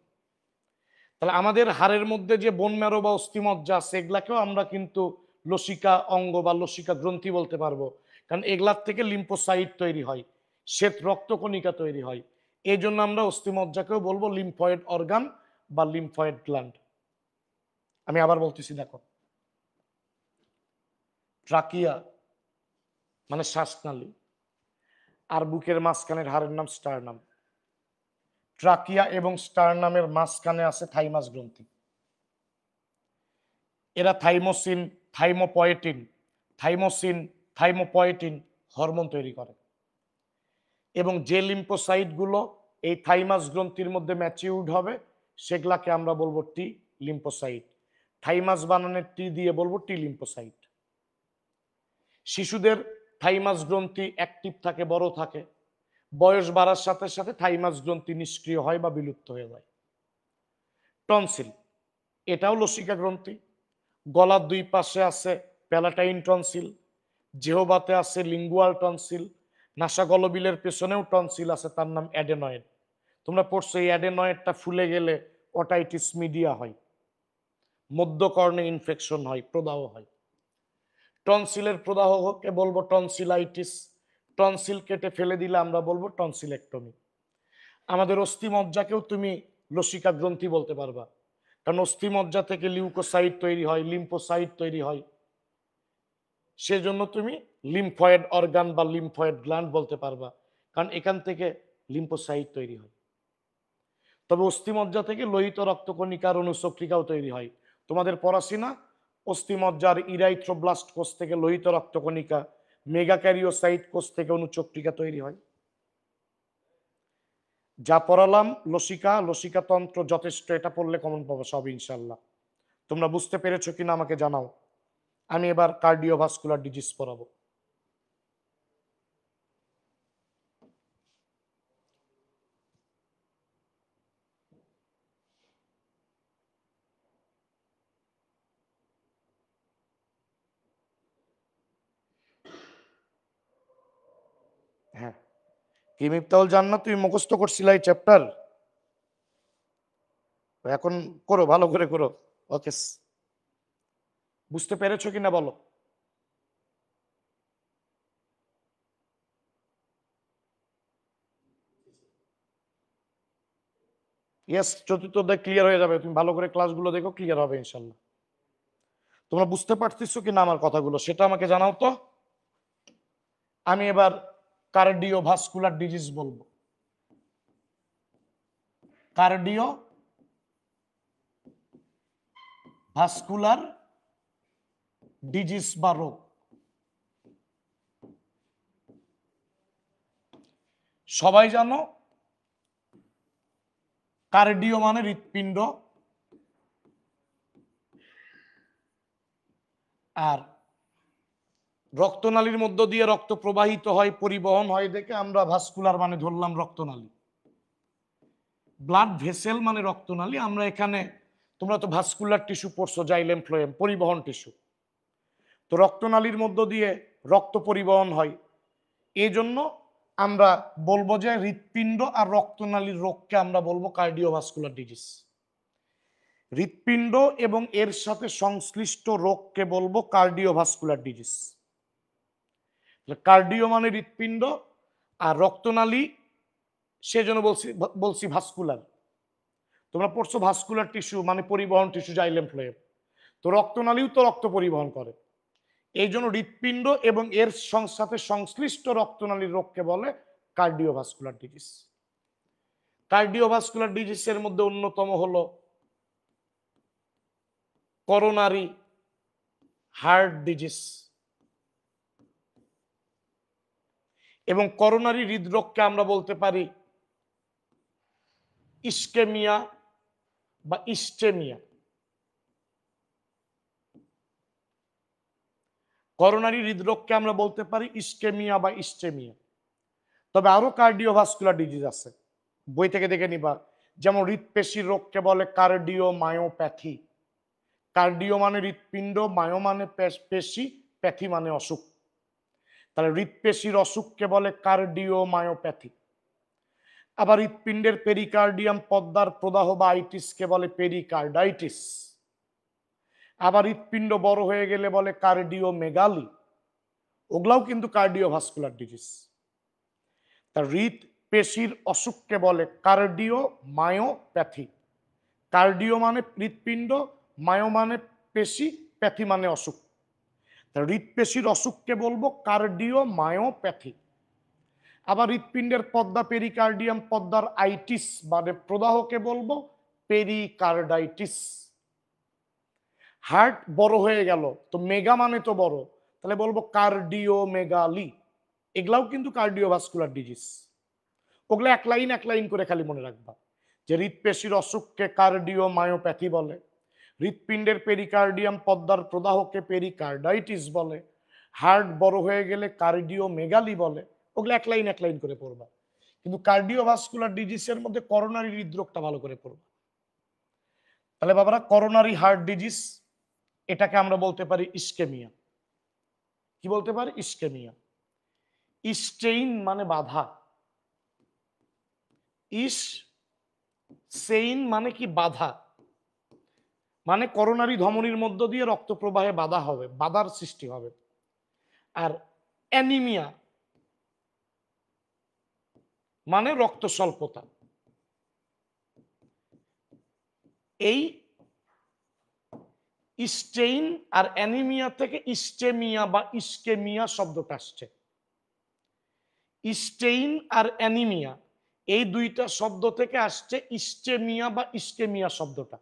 A: তাহলে আমাদের হাড়ের মধ্যে যে বোন ম্যারো বা অস্থিমজ্জা আছে, এগুলাকেও আমরা কিন্তু লসিকা অঙ্গ বা লসিকা গ্রন্থি বলতে পারবো, কারণ এগুলার থেকে লিম্ফোসাইট তৈরি হয়, শ্বেত রক্তকণিকা তৈরি হয়। এই জন্য আমরা অস্থিমজ্জাকেও বলবো লিম্ফয়েড অর্গান বা লিম্ফয়েড গ্ল্যান্ড। আমি আবার বলতেছি, দেখো, ট্রাকিয়া মানে শ্বাসনালী, আর বুকের মাঝখানের হাড়ের নাম স্টারনাম। ট্রাকিয়া এবং স্টারনামের মাঝখানে আছে থাইমাস গ্রন্থি। এরা থাইমোসিন, থাইমোপয়েটিন, থাইমোসিন, থাইমোপয়েটিন হরমোন তৈরি করে। এবং যে লিম্ফোসাইট গুলো এই থাইমাস গ্রন্থির মধ্যে ম্যাচিউরড হবে, সেগুলাকে আমরা বলবো টি লিম্ফোসাইট। থাইমাস বানানের টি দিয়ে বলবো টি লিম্ফোসাইট। শিশুদের থাইমাস গ্রন্থি অ্যাক্টিভ থাকে, বড় থাকে। বয়স বাড়ার সাথে সাথে থাইমাস গ্রন্থি নিষ্ক্রিয় হয় বা বিলুপ্ত হয়ে যায়। টনসিল, এটাও লসিকা গ্রন্থি। গলার দুই পাশে আছে প্যালাটাইন টনসিল, জিহ্বাতে আছে লিঙ্গুয়াল টনসিল, নাসাগলবিলের পেছনেও টনসিল আছে, তার নাম অ্যাডেনয়েড। তোমরা পড়ছো এই অ্যাডেনয়েডটা ফুলে গেলে অটাইটিস মিডিয়া হয়, মধ্যকর্ণে ইনফেকশন হয়, প্রদাহ হয়। টনসিলের প্রদাহকে বলবো টনসিলাইটিস, টনসিল কেটে ফেলে দিলে আমরা বলবো টনসিলেক্টমি। আমাদের অস্থিমজ্জাকেও তুমি লসিকা গ্রন্থি বলতে পারবা, কারণ অস্থিমজ্জা থেকে লিউকোসাইট তৈরি হয়, লিম্ফোসাইট তৈরি হয়। সেজন্য তুমি লিম্ফয়েড অর্গান বা লিম্ফয়েড গ্ল্যান্ড বলতে পারবা, কারণ এখান থেকে লিম্ফোসাইট তৈরি হয়। তবে অস্থিমজ্জা থেকে লোহিত রক্তকণিকার অনুচক্রিকাও তৈরি হয়। তোমাদের পড়াছি না, অস্থিমজ্জার ইরাইথ্রোব্লাস্ট কোষ থেকে লোহিত রক্তকণিকা, মেগাক্যারিওসাইট কোষ থেকে অনুচক্রিকা তৈরি হয়। যা পড়ালাম লসিকা, লসিকা তন্ত্র যথেষ্ট, এটা পড়লে কমন পাবো সব ইনশাল্লাহ। তোমরা বুঝতে পেরেছো কিনা আমাকে জানাও। আমি এবার কার্ডিওভাস্কুলার ডিজিজ পড়াবো। হ্যাঁ, কি মিফতাহুল জান্নাত তুমি মুখস্থ করছিলা এই চ্যাপ্টার? এখন করো, ভালো করে করো। ওকে, বুঝতে পেরেছো কিনা বলো। ইয়েস, চতুর্থ অধ্যায় ক্লিয়ার হয়ে যাবে, তুমি ভালো করে ক্লাসগুলো দেখো, ক্লিয়ার হবে ইনশাল্লাহ। তোমরা বুঝতে পারতেছো কিনা আমার কথাগুলো সেটা আমাকে জানাও তো। আমি এবার কার্ডিওভাস্কুলার ডিজিজ বলবো। কার্ডিও ভাস্কুলার ডিজিজ বা রোগ। সবাই জানো কার্ডিও মানে হৃৎপিণ্ড, আর রক্তনালীর মধ্য দিয়ে রক্ত প্রবাহিত হয়, পরিবহন হয় দেখে আমরা ভাস্কুলার মানে ধরলাম রক্তনালী। ব্লাড ভেসেল মানে রক্তনালী। আমরা এখানে, তোমরা তো ভাস্কুলার টিস্যু পড়ছো, জাইলেম ফ্লোয়েম, পরিবহন টিস্যু। তো রক্তনালীর মধ্য দিয়ে রক্ত পরিবহন হয়, এই জন্য আমরা বলবো যে হৃৎপিণ্ড আর রক্তনালীর রোগকে আমরা বলবো কার্ডিওভাস্কুলার ডিজিজ। হৃৎপিণ্ড এবং এর সাথে সংশ্লিষ্ট রোগকে বলবো কার্ডিওভাস্কুলার ডিজিজ। কার্ডিও মানে হৃৎপিণ্ড, আর রক্তনালী সেজন্য বলছি ভাস্কুলার। তোমরা পড়ছো ভাস্কুলার টিস্যু মানে পরিবহন টিস্যু, জাইলেম ফ্লোয়েম। তো রক্তনালীও তো রক্ত পরিবহন করে। এই জন্য হৃৎপিণ্ড এবং এর সাথে সংশ্লিষ্ট রক্তনালীর রোগকে বলে কার্ডিওভাস্কুলার ডিজিজ। কার্ডিওভাস্কুলার ডিজিজের মধ্যে অন্যতম হলো করোনারি হার্ট ডিজিজ। এবং করোনারি হৃদরোগকে আমরা বলতে পারি ইস্কেমিয়া বা ইস্টেমিয়া। করোনারি হৃদরোগকে আমরা বলতে পারি ইস্কেমিয়া বা ইস্টেমিয়া। তবে আরো কার্ডিওভাস্কুলার ডিজিজ আছে, বই থেকে দেখে নিবা। যেমন হৃৎপেশির রোগকে বলে কার্ডিওমায়োপ্যাথি। কার্ডিও মানে হৃৎপিণ্ড, মায়ো মানে পেশি, প্যাথি মানে অসুখ। তাহলে হৃৎপেশির অসুখকে বলে কার্ডিওমায়োপ্যাথি। আবার হৃৎপিণ্ডের পেরিকার্ডিয়াম পদ্মার প্রদাহ বা আইটিসকে বলে পেরিকার্ডাইটিস। আবার হৃৎপিণ্ড বড় হয়ে গেলে বলে কার্ডিওমেগালি। ওগুলাও কিন্তু কার্ডিওভাস্কুলার ডিজিজ। তার হৃৎপেশির অসুখকে বলে কার্ডিওমায়োপ্যাথি। কার্ডিও মানে হৃৎপিণ্ড, মায়ো মানে পেশি, প্যাথি মানে অসুখ। হৃৎপেশির অসুখকে বলবো কার্ডিওমায়োপ্যাথি। আবার হৃৎপিণ্ডের পদ্মা পেরিকার্ডিয়াম পদ্মার আইটিস মানে প্রদাহকে বলবো পেরিকার্ডাইটিস। হার্ট বড় হয়ে গেল, তো মেগা মানে তো বড়, তাহলে বলবো কার্ডিওমেগালি। এগুলাও কিন্তু কার্ডিওভাস্কুলার ডিজিজ। ওগুলো এক লাইন করে খালি মনে রাখবা যে হৃৎপেশির অসুখকে কার্ডিওমায়োপ্যাথি বলে, হৃৎপিণ্ডের পেরিকার্ডিয়াম পদ্মার প্রদাহকে পেরিকার্ডাইটিস বলে, হার্ট বড় হয়ে গেলে কার্ডিওমেগালি বলে। ওগুলো এক লাইন করে পড়বা। কিন্তু কার্ডিওভাস্কুলার ডিজিজের মধ্যে করোনারি হৃদরোগটা ভালো করে পড়বা। তাহলে বাবারা, করোনারি হার্ট ডিজিজ, এটাকে আমরা বলতে পারি ইস্কেমিয়া। কি বলতে পারি? ইস্কেমিয়া। ইস্টেইন মানে বাধা। সেইন মানে কি? বাধা। মানে করোনারি ধমনীর মধ্য দিয়ে রক্ত প্রবাহে বাধা হবে, বাধার সৃষ্টি হবে। আর অ্যানিমিয়া মানে রক্ত স্বল্পতা। এই স্টেইন আর অ্যানিমিয়া থেকে ইস্টেমিয়া বা ইস্কেমিয়া শব্দটা আসছে। স্টেইন আর অ্যানিমিয়া এই দুইটা শব্দ থেকে আসছে ইস্টেমিয়া বা ইস্কেমিয়া শব্দটা।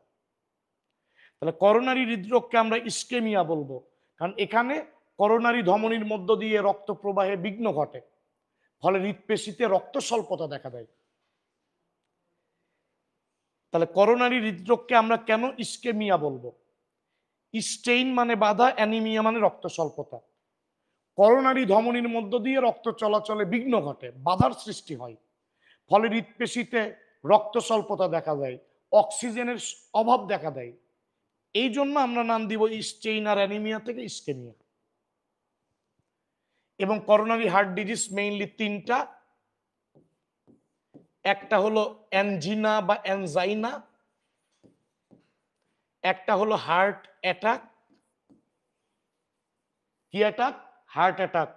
A: তাহলে করোনারি হৃদরোগকে আমরা ইস্কেমিয়া বলবো, কারণ এখানে করোনারি ধমনীর মধ্য দিয়ে রক্ত প্রবাহে বিঘ্ন ঘটে, ফলে হৃৎপেশিতে রক্ত স্বল্পতা দেখা দেয়। তাহলে করোনারি হৃদরোগকে আমরা কেন ইস্কেমিয়া বলবো? স্টেইন মানে বাধা, অ্যানিমিয়া মানে রক্ত স্বল্পতা। করোনারি ধমনীর মধ্য দিয়ে রক্ত চলাচলে বিঘ্ন ঘটে, বাধার সৃষ্টি হয়, ফলে হৃৎপেশিতে রক্ত স্বল্পতা দেখা দেয়, অক্সিজেনের অভাব দেখা দেয়। এই জন্য আমরা নাম দিব স্টেইন আর অ্যানিমিয়া থেকে ইস্কেমিয়া। এবং করোনারি হার্ট ডিজিজ মেইনলি তিনটা। একটা হলো অ্যানজিনা বা অ্যানজাইনা, একটা হলো হার্ট অ্যাটাক। কি attack? Heart attack.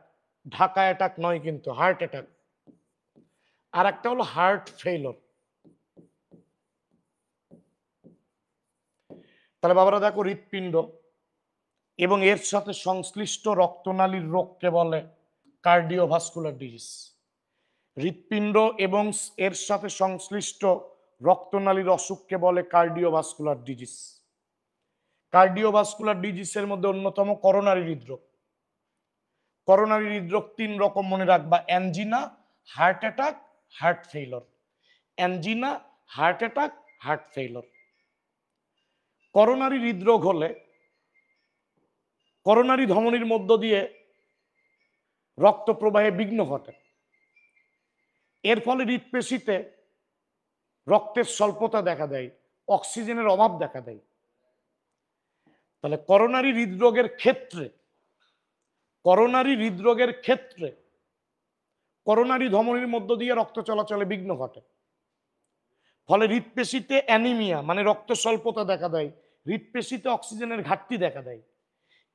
A: Dhaka attack নয় কিন্তু, হার্ট অ্যাটাক। আর একটা হলো হার্ট ফেইলর। তাহলে বাবারা দেখো, হৃৎপিণ্ড এবং এর সাথে সংশ্লিষ্ট রক্তনালীর রোগকে বলে কার্ডিওভাস্কুলার ডিজিজ। হৃৎপিণ্ড এবং এর সাথে সংশ্লিষ্ট রক্তনালীর অসুখকে বলে কার্ডিওভাস্কুলার ডিজিজ। কার্ডিওভাস্কুলার ডিজিজের মধ্যে অন্যতম করোনারি হৃদরোগ। করোনারি হৃদরোগ তিন রকম মনে রাখবা: angina, heart attack, heart failure. Angina, heart attack, heart failure. Coronary হৃদরোগ হলে করোনারি ধমনীর মধ্য দিয়ে রক্ত প্রবাহে বিঘ্ন ঘটে, এর ফলে হৃৎপেশিতে রক্তের স্বল্পতা দেখা দেয়, অক্সিজেনের অভাব দেখা দেয়। তাহলে করোনারি হৃদরোগের ক্ষেত্রে করোনারি ধমনীর মধ্য দিয়ে রক্ত চলাচলে বিঘ্ন ঘটে, ফলে হৃৎপেশিতে অ্যানিমিয়া মানে রক্ত স্বল্পতা দেখা দেয়, হৃৎপেশিতে অক্সিজেনের ঘাটতি দেখা দেয়।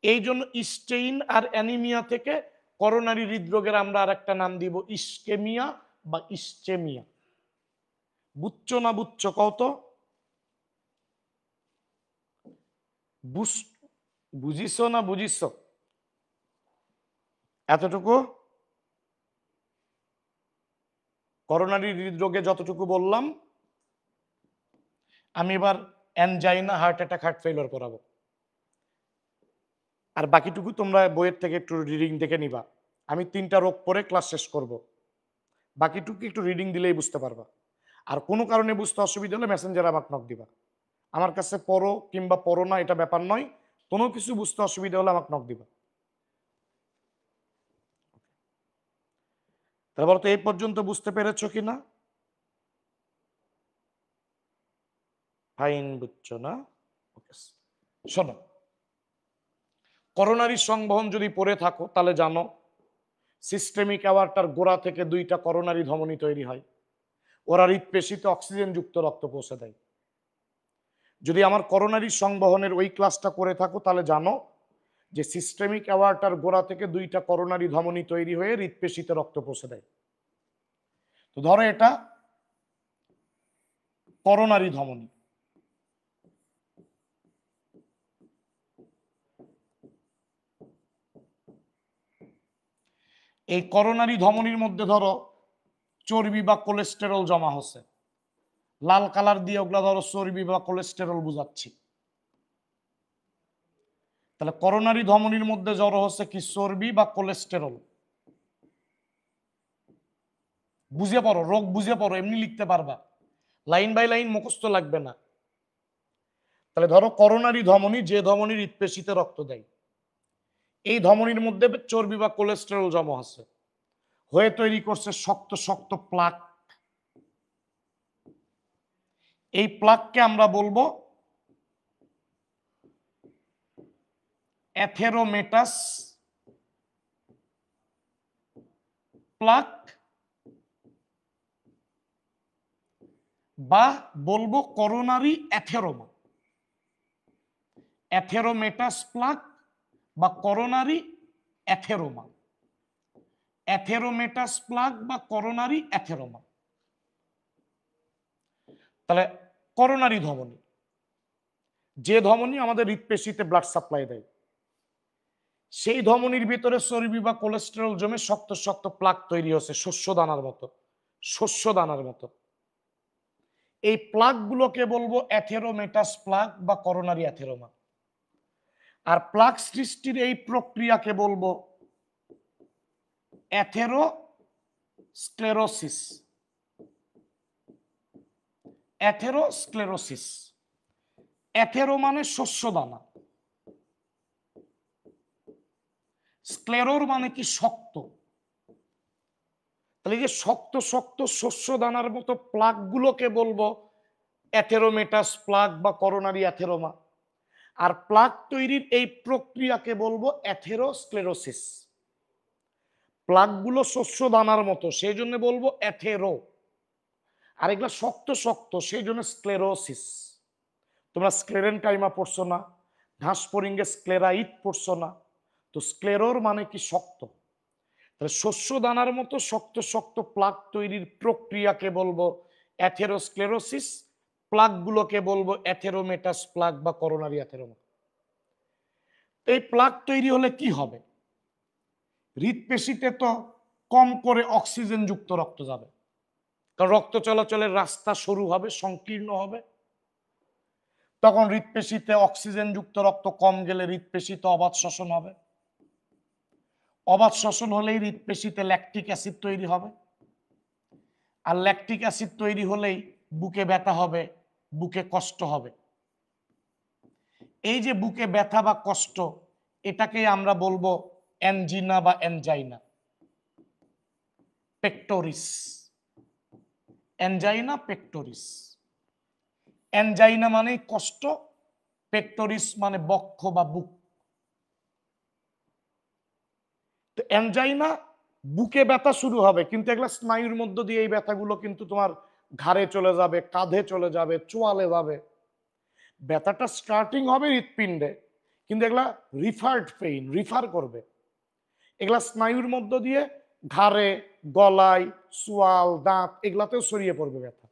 A: এই জন্য স্টেইন আর অ্যানিমিয়া থেকে করোনারি হৃদরোগের আমরা আর একটা নাম দিব ইস্কেমিয়া বা ইস্টেমিয়া। বুঝছো না বুঝছো কত? বুঝিছো না বুঝিছো? এতটুকু করোনারি হৃদরোগে যতটুকু বললাম, আমি এবার angina, heart attack, heart failure করাবো। আর বাকিটুকু তোমরা বইয়ের থেকে একটু রিডিং দেখে নিবা। আমি 3টা রোগ পরে ক্লাস শেষ করব। বাকিটুকু একটু রিডিং দিলেই বুঝতে পারবা। আর কোনো কারণে বুঝতে অসুবিধা হলে মেসেঞ্জারে আমাকে নক দিবা। আমার কাছে পড়ো কিংবা পড়ো না এটা ব্যাপার নয়। কোনো কিছু বুঝতে অসুবিধা হলে আমাকে নক দিবা। তাহলে বলতো এই পর্যন্ত বুঝতে পেরেছো কিনা? ফাইন, বুঝছো না? ওকে, শোনো, করোনারি সংবহন যদি পড়ে থাকো তাহলে জানো সিস্টেমিক অ্যাওয়ার্টার গোড়া থেকে 2টা করোনারি ধমনী তৈরি হয়। ওরা হৃৎপেশিতে অক্সিজেন যুক্ত রক্ত পৌঁছে দেয়। যদি আমার করোনারি সংবহনের ওই ক্লাসটা করে থাকো তাহলে জানো যে সিস্টেমিক অ্যাওয়ার্টার গোড়া থেকে 2টা করোনারি ধমনী তৈরি হয়ে হৃৎপেশিতে রক্ত পৌঁছে দেয়। তো ধরো এটা করোনারি ধমনী। এই করোনারি ধমনীর মধ্যে ধরো চর্বি বা কোলেস্টেরল জমা হচ্ছে, লাল কালার দিয়ে ওগুলা ধরো চর্বি বা কোলেস্টেরল বুঝাচ্ছি। তাহলে করোনারি ধমনীর মধ্যে জড়ো হচ্ছে কি? চর্বি বা কোলেস্টেরল। বুঝে পড়ো, রোগ বুঝে পড়ো, এমনি লিখতে পারবা, লাইন বাই লাইন মুখস্থ লাগবে না। তাহলে ধরো করোনারি ধমনী, যে ধমনী হৃৎপেশিতে রক্ত দেয়, এই ধমনীর মধ্যে চর্বি বা কোলেস্টেরল জমা আছে, হয়ে তৈরি করছে শক্ত শক্ত প্লাক। এই প্লাককে আমরা বলবো অ্যাথেরোমেটাস প্লাক, বা বলবো করোনারি অ্যাথেরোমা। অ্যাথেরোমেটাস প্লাক বা করোনারি অ্যাথেরোমা। অ্যাথেরোমেটাস প্লাক বা করোনারি অ্যাথেরোমা। তাহলে করোনারি ধমনী, যে ধমনী আমাদের হৃৎপেশিতে ব্লাড সাপ্লাই দেয়, সেই ধমনীর ভিতরে চর্বি বা কোলেস্টেরল জমে শক্ত শক্ত প্লাক তৈরি হচ্ছে, শস্য দানার মতো, শস্য দানার মতো। এই প্লাক গুলোকে বলবো অ্যাথেরোমেটাস প্লাক বা করোনারি অ্যাথেরোমা। আর প্লাক সৃষ্টির এই প্রক্রিয়াকে বলবো অ্যাথেরোস্ক্লেরোসিস। অ্যাথেরোস্ক্লেরোসিস, অ্যাথেরো মানে শস্য দানা, স্ক্লেরোর মানে কি? শক্ত। তাহলে যে শক্ত শক্ত শস্য দানার মতো প্লাক গুলোকে বলবো অ্যাথেরোমেটাস প্লাক বা করোনারি অ্যাথেরোমা। আর প্লাক তৈরির এই প্রক্রিয়াকে বলবো অ্যাথেরোস্ক্লেরোসিস। প্লাকগুলো শস্য দানার মতো, সেই জন্য বলবো অ্যাথেরো। আর এগুলো শক্ত শক্ত, সেই জন্য স্ক্লেরোসিস। তোমরা স্ক্লেরেনকাইমা পড়ছো না? ঘাস ফড়িঙ্গে স্ক্লেরাইট পড়ছো না? তো স্ক্লেরোর মানে কি? শক্ত। তাহলে শস্য দানার মতো শক্ত শক্ত প্লাক তৈরির প্রক্রিয়াকে বলবো অ্যাথেরোস্ক্লেরোসিস। প্লাকগুলোকে বলবো অ্যাথেরোমেটাস প্লাক বা করোনারি অ্যাথেরোমা। এই প্লাক তৈরি হলে কি হবে? হৃৎপেশিতে তো কম করে অক্সিজেন যুক্ত রক্ত যাবে, কারণ রক্ত চলাচলের রাস্তা সরু হবে, সংকীর্ণ হবে। তখন হৃৎপেশিতে অক্সিজেন যুক্ত রক্ত কম গেলে হৃৎপেশিতে অবাত শ্বসন হবে। অবাত শ্বসন হলেই হৃৎপেশিতে ল্যাকটিক অ্যাসিড তৈরি হবে। আর ল্যাকটিক অ্যাসিড তৈরি হলেই বুকে ব্যথা হবে, বুকে কষ্ট হবে। এই যে বুকে ব্যথা বা কষ্ট, এটাকে আমরা বলবো অ্যানজিনা বা angina pectoris. Angina pectoris. Angina মানে কষ্ট, পেক্টোরিস মানে বক্ষ বা বুক। তো অ্যানজাইনা, বুকে ব্যথা শুরু হবে, কিন্তু এগুলা স্নায়ুর মধ্য দিয়ে এই ব্যথাগুলো কিন্তু তোমার ঘাড়ে চলে যাবে, কাঁধে চলে যাবে, চোয়ালে যাবে। ব্যথাটা স্টার্টিং হবে হৃৎপিণ্ডে, কিন্তু এগুলা রিফার্ড পেইন, রিফার করবে। এগুলা স্নায়ুর মধ্য দিয়ে ঘাড়ে, গলায়, চোয়াল, দাঁত এগুলাতেও ছড়িয়ে পড়বে ব্যথা।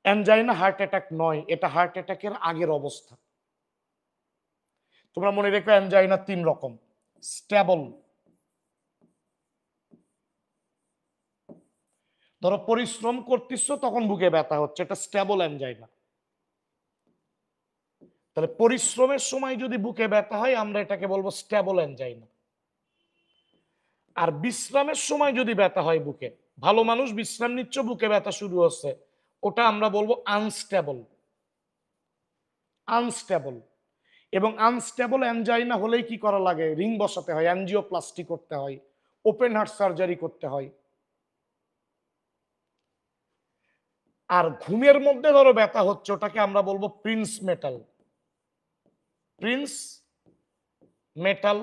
A: অ্যানজাইনা হার্ট অ্যাটাক নয়, এটা হার্ট অ্যাটাকের আগের অবস্থা। তোমরা মনে রেখো অ্যানজাইনা 3 রকম। স্টেবল, ধরো পরিশ্রম করতেছো তখন বুকে ব্যথা হচ্ছে, এটা স্টেবল অ্যানজাইনা। তাহলে পরিশ্রমের সময় যদি বুকে ব্যথা হয় আমরা এটাকে বলবো স্টেবল অ্যানজাইনা। আর বিশ্রামের সময় যদি ব্যথা হয় বুকে, ভালো মানুষ বিশ্রাম নিচ্ছ বুকে ব্যথা শুরু হচ্ছে, ওটা আমরা বলবো আনস্টেবল। আনস্টেবল এবং আনস্টেবল অ্যানজাইনা হলেই কি করা লাগে? রিং বসাতে হয়, অ্যানজিওপ্লাস্টি করতে হয়, ওপেন হার্ট সার্জারি করতে হয়। আর ঘুমের মধ্যে ধরো ব্যথা হচ্ছে, ওটাকে আমরা বলবো প্রিন্স মেটাল। Prince metal.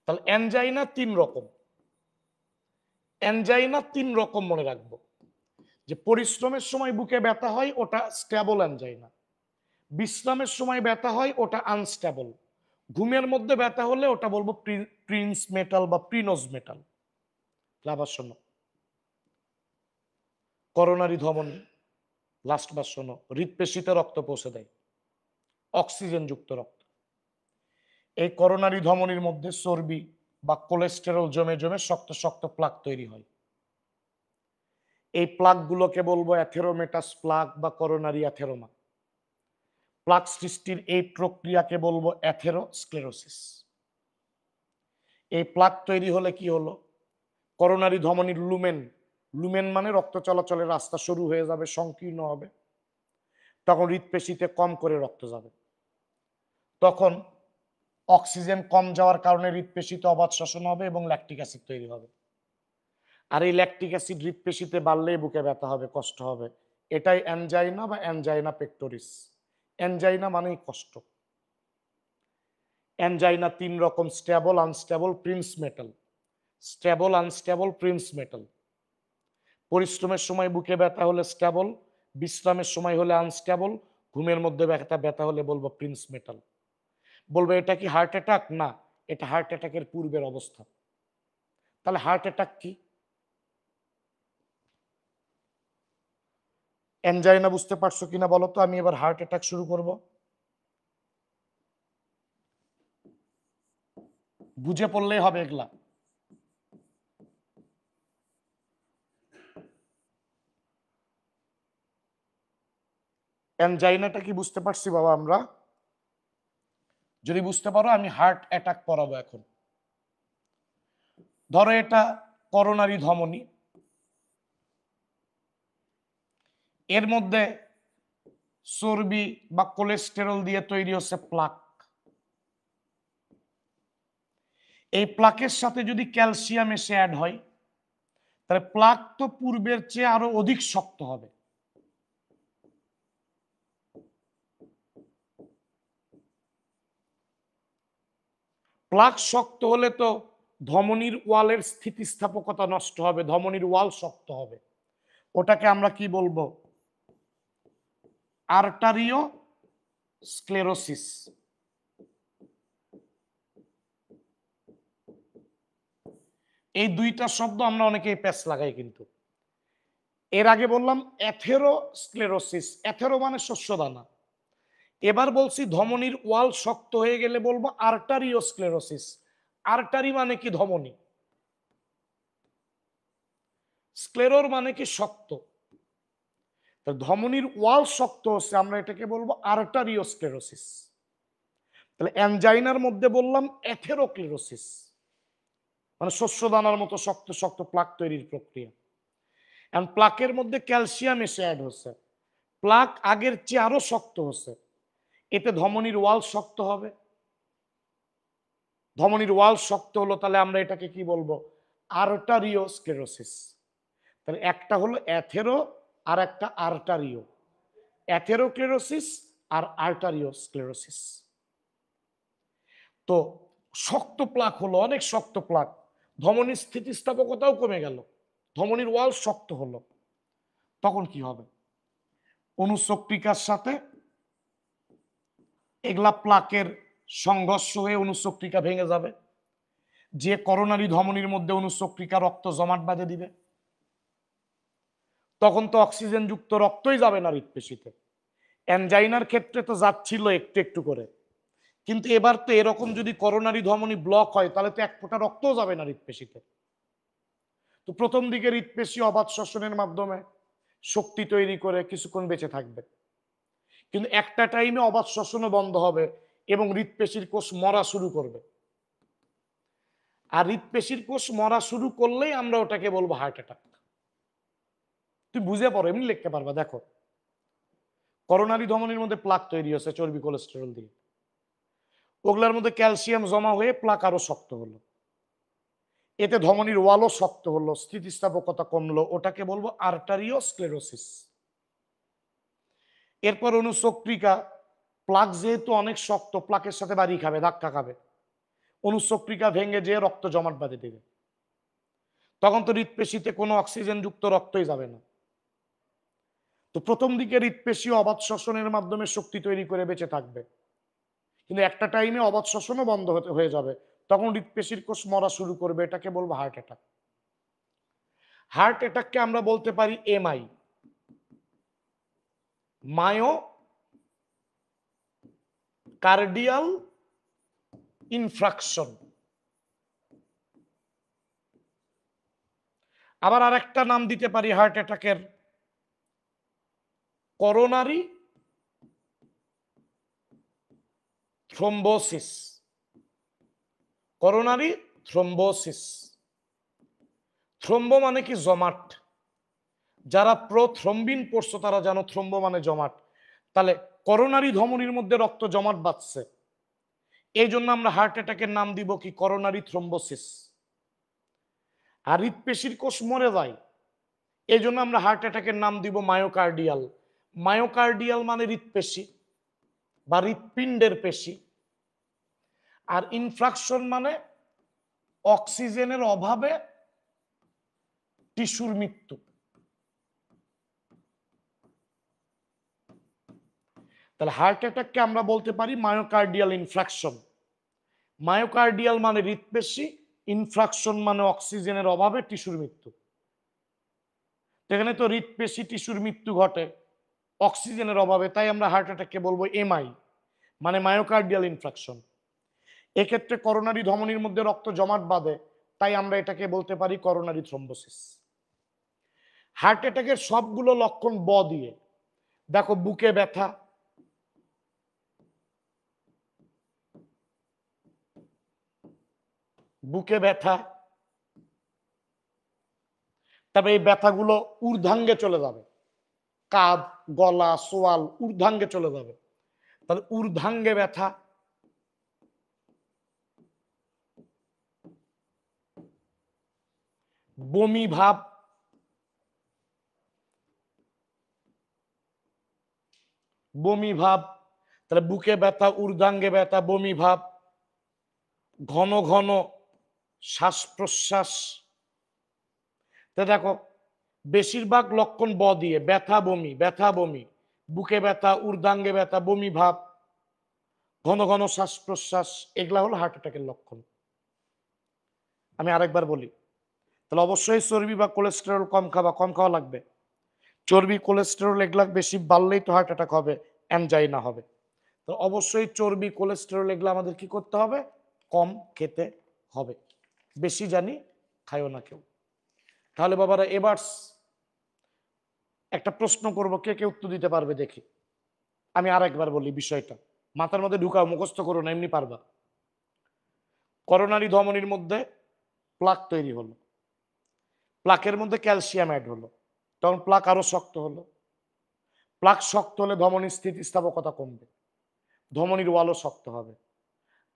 A: তাহলে অ্যানজাইনা 3 রকম। অ্যানজাইনা 3 রকম মনে রাখবো, যে পরিশ্রমের সময় বুকে ব্যথা হয় ওটা স্টেবল অ্যানজাইনা, বিশ্রামের সময় ব্যথা হয় ওটা আনস্টেবল, ঘুমের মধ্যে ব্যথা হলে ওটা বলবো প্রিন্স মেটাল বা প্রিনোজ মেটাল। আবার শোনো, করোনারি ধমনী, লাস্ট বার শোনো, হৃদপেশিতে রক্ত পৌঁছে দেয়, অক্সিজেন যুক্ত রক্ত। এই করোনারি ধমনীর মধ্যে চর্বি বা কোলেস্টেরল জমে জমে শক্ত শক্ত প্লাক তৈরি হয়। এই প্লাক গুলোকে বলবো অ্যাথেরোমেটাস প্লাক বা করোনারি অ্যাথেরোমা। প্লাক সৃষ্টির এই প্রক্রিয়াকে বলবো অ্যাথেরোস্ক্লেরোসিস। এই প্লাক তৈরি হলে কি হলো? করোনারি ধমনীর লুমেন, লুমেন মানে রক্ত চলাচলের রাস্তা শুরু হয়ে যাবে, সংকীর্ণ হবে, তখন হৃদপেশিতে কম করে রক্ত যাবে, তখন অক্সিজেন কম যাওয়ার কারণে হৃদপেশিতে অবাধ শ্বসন হবে এবং ল্যাকটিক অ্যাসিড তৈরি হবে। আর এই ল্যাকটিক অ্যাসিড হৃদপেশিতে বাড়লে বুকে ব্যথা হবে, কষ্ট হবে। এটাই অ্যানজাইনা বা অ্যানজাইনা পেক্টোরিস। অ্যানজাইনা মানেই কষ্ট। অ্যানজাইনা 3 রকম, stable, unstable, Prince metal. Stable, unstable, Prince metal. পরিশ্রমের সময় বুকে ব্যথা হলে স্টেবল, বিশ্রামের সময় হলে আনস্টেবল, ঘুমের মধ্যে ব্যথা হলে বলবো প্রিন্স মেটাল। বলবো এটা কি হার্ট অ্যাটাক? না, এটা হার্ট অ্যাটাকের পূর্বের অবস্থা। তাহলে হার্ট অ্যাটাক কি? অ্যানজাইনা বুঝতে পারছো কিনা বলো তো, আমি এবার হার্ট অ্যাটাক শুরু করব। বুঝে পড়লেই হবে এগুলা। অ্যানজাইনাটা কি বুঝতে পারছি বাবা আমরা? যদি বুঝতে পারো আমি হার্ট অ্যাটাক করাবো এখন। ধরো এটা করোনারি ধমনী, এর মধ্যে চর্বি বা কোলেস্টেরল দিয়ে তৈরি হচ্ছে প্লাক। এই প্লাকের সাথে যদি ক্যালসিয়াম এসে অ্যাড হয়, তাহলে প্লাক তো পূর্বের চেয়ে আরো অধিক শক্ত হবে। প্লাক শক্ত হলে তো ধমনীর ওয়ালের স্থিতিস্থাপকতা নষ্ট হবে, ধমনীর ওয়াল শক্ত হবে। ওটাকে আমরা কি বলবো? আর্টারিও স্ক্লেরোসিস। এই দুইটা শব্দ আমরা অনেকেই প্যাচ লাগাই, কিন্তু এর আগে বললাম অ্যাথেরোস্ক্লেরোসিস, অ্যাথেরো মানে শস্যদানা। এবার বলছি ধমনীর ওয়াল শক্ত হয়ে গেলে বলবো আর্টারিওস্ক্লেরোসিস। আর্টারি মানে কি? ধমনী। স্ক্লেরোর মানে কি? শক্ত। ধমনীর ওয়াল শক্ত হচ্ছে, আমরা এটাকে বলবো আর্টারিওস্ক্লেরোসিস। তাহলে অ্যানজাইনার মধ্যে বললাম অ্যাথেরোক্লেরোসিস, মানে শস্যদানার মতো শক্ত শক্ত প্লাক তৈরির প্রক্রিয়া। এখন প্লাকের মধ্যে ক্যালসিয়াম এসে অ্যাড হচ্ছে, প্লাক আগের চেয়ে আরো শক্ত হচ্ছে, এতে ধমনীর ওয়াল শক্ত হবে। ধমনীর ওয়াল শক্ত হলো, তাহলে আমরা এটাকে কি বলবো? আর্টারিওস্ক্লেরোসিস। তাহলে একটা হলো অ্যাথেরো আর একটা আর্টারিও। অ্যাথেরোক্লেরোসিস আর আর্টারিওস্ক্লেরোসিস। তো শক্ত প্লাক হলো, অনেক শক্ত প্লাক, ধমনীর স্থিতিস্থাপকতাও কমে গেল, ধমনীর ওয়াল শক্ত হলো, তখন কি হবে? অনুচক্রিকার সাথে এগুলা প্লাকের সংঘর্ষ হয়ে অনুচক্রিকা ভেঙে যাবে, যে করোনারি ধমনীর মধ্যে অনুচক্রিকা রক্ত জমাট বাঁধে দিবে, তখন তো অক্সিজেন যুক্ত রক্তই যাবে না হৃদপেশিতে। অ্যানজাইনার ক্ষেত্রে তো যাচ্ছিল একটু একটু করে, কিন্তু এবার তো এরকম যদি করোনারি ধমনী ব্লক হয় তাহলে তো এক ফোঁটা রক্তও যাবে না হৃৎপেশিতে। তো প্রথম দিকে হৃৎপেশি অবাধ শ্বসনের মাধ্যমে শক্তি তৈরি করে কিছুক্ষণ বেঁচে থাকবে, কিন্তু একটা টাইমে অবাধ শ্বসনও বন্ধ হবে এবং হৃৎপেশির কোষ মরা শুরু করবে। আর হৃৎপেশির কোষ মরা শুরু করলেই আমরা ওটাকে বলবো হার্ট অ্যাটাক। তুই বুঝে পড়ো, এমনি লিখতে পারবা। দেখো, করোনারি ধমনীর মধ্যে প্লাক তৈরি হচ্ছে চর্বি কোলেস্টেরল দিয়ে, ওগুলার মধ্যে ক্যালসিয়াম জমা হয়ে প্লাক আরো শক্ত হলো, এতে ধমনীর ওয়ালও শক্ত হলো, স্থিতিস্থাপকতা কমলো, ওটাকে বলবো আর্টারিওস্ক্লেরোসিস। এরপর অনুচক্রিকা, প্লাক যেহেতু অনেক শক্ত, প্লাকের সাথে বাড়ি খাবে, ধাক্কা খাবে, অনুচক্রিকা ভেঙে যেয়ে রক্ত জমাট বাঁধে দেবে, তখন তো হৃৎপেশিতে কোনো অক্সিজেন যুক্ত রক্তই যাবে না। তো প্রথম দিকে হৃৎপেশি অবাধ শ্বসনের মাধ্যমে শক্তি তৈরি করে বেঁচে থাকবে, কিন্তু একটা টাইমে অবাধ শ্বসনও বন্ধ হয়ে যাবে, তখন হৃৎপেশির কোষ মরা শুরু করবে, এটাকে বলবো হার্ট অ্যাটাক। হার্ট অ্যাটাককে আমরা বলতে পারি এমআই, মায়ো কার্ডিয়াল ইনফ্রাকশন। আবার আরেকটা নাম দিতে পারি হার্ট অ্যাটাকের, করোনারি থ্রোম্বোসিস। করোনারি থ্রোম্বোসিস, থ্রোম্বো মানে কি জমাট, যারা প্রোথ্রম্বিন পড়ছো তারা জানো থ্রোম্বো মানে জমাট। তাহলে করোনারি ধমনীর মধ্যে রক্ত জমাট বাঁধছে, এই জন্য আমরা হার্ট অ্যাটাকের নাম দিব কি করোনারি থ্রোম্বোসিস। আর হৃৎপেশির কোষ মরে যায়, এই জন্য আমরা হার্ট অ্যাটাকের নাম দিব মায়োকার্ডিয়াল। মায়োকার্ডিয়াল মানে হৃৎপেশি বা হৃৎপিণ্ডের পেশি, আর ইনফ্রাকশন মানে অক্সিজেনের অভাবে টিস্যুর মৃত্যু। তাহলে হার্ট অ্যাটাককে আমরা বলতে পারি মায়োকার্ডিয়াল ইনফ্রাকশন। মায়োকার্ডিয়াল মানে হৃৎপেশি, ইনফ্রাকশন মানে অক্সিজেনের অভাবে টিস্যুর মৃত্যু। এখানে তো হৃৎপেশি টিস্যুর মৃত্যু ঘটে অক্সিজেনের অভাবে, তাই আমরা হার্ট অ্যাটাককে বলবো এমআই মানে মায়োকার্ডিয়াল ইনফ্রাকশন। এক্ষেত্রে করোনারি ধমনীর মধ্যে রক্ত জমাট বাঁধে, তাই আমরা এটাকে বলতে পারি করোনারি থ্রোম্বোসিস। হার্ট অ্যাটাকের সবগুলো লক্ষণ ব দিয়ে। দেখো, বুকে ব্যথা, বুকে ব্যথা, তবে এই ব্যথাগুলো ঊর্ধ্বাঙ্গে চলে যাবে, কাঁধ, গলা, সোয়াল ঊর্ধ্বাঙ্গে চলে যাবে। তাহলে ঊর্ধ্বাঙ্গে ব্যথা, বমি ভাব, বমি ভাব, তাহলে বুকে ব্যথা, ঊর্ধ্বাঙ্গে ব্যথা, বমি ভাব, ঘন ঘন শ্বাস প্রশ্বাস। তো দেখো, বেশিরভাগ লক্ষণ ব দিয়ে, ব্যথা বমি, ব্যথা বমি, বুকে ব্যথা, ঊর্ধ্বাঙ্গে ব্যথা, বমি ভাব, ঘন ঘন শ্বাস প্রশ্বাস, এগুলা হলো হার্ট অ্যাটাকের লক্ষণ। আমি আরেকবার বলি, তাহলে অবশ্যই চর্বি বা কোলেস্টেরল কম খাওয়া, কম খাওয়া লাগবে। চর্বি, কোলেস্টেরল এগুলা বেশি বাড়লেই তো হার্ট অ্যাটাক হবে, অ্যানজাইনা হবে। তো অবশ্যই চর্বি, কোলেস্টেরল এগুলো আমাদের কি করতে হবে, কম খেতে হবে। বেশি জানি খায়ও না কেউ। তাহলে বাবারা, এবার একটা প্রশ্ন করব, কে কে উত্তর দিতে পারবে দেখি। আমি আরেকবার বলি বিষয়টা, মাথার মধ্যে ঢুকাও, মুখস্থ করো না, এমনি পারবা। করোনারি ধমনীর মধ্যে প্লাক তৈরি হলো, প্লাকের মধ্যে ক্যালসিয়াম অ্যাড হলো, তখন প্লাক আরো শক্ত হলো। প্লাক শক্ত হলে ধমনীর স্থিতিস্থাপকতা কমবে, ধমনীর ওয়ালও শক্ত হবে।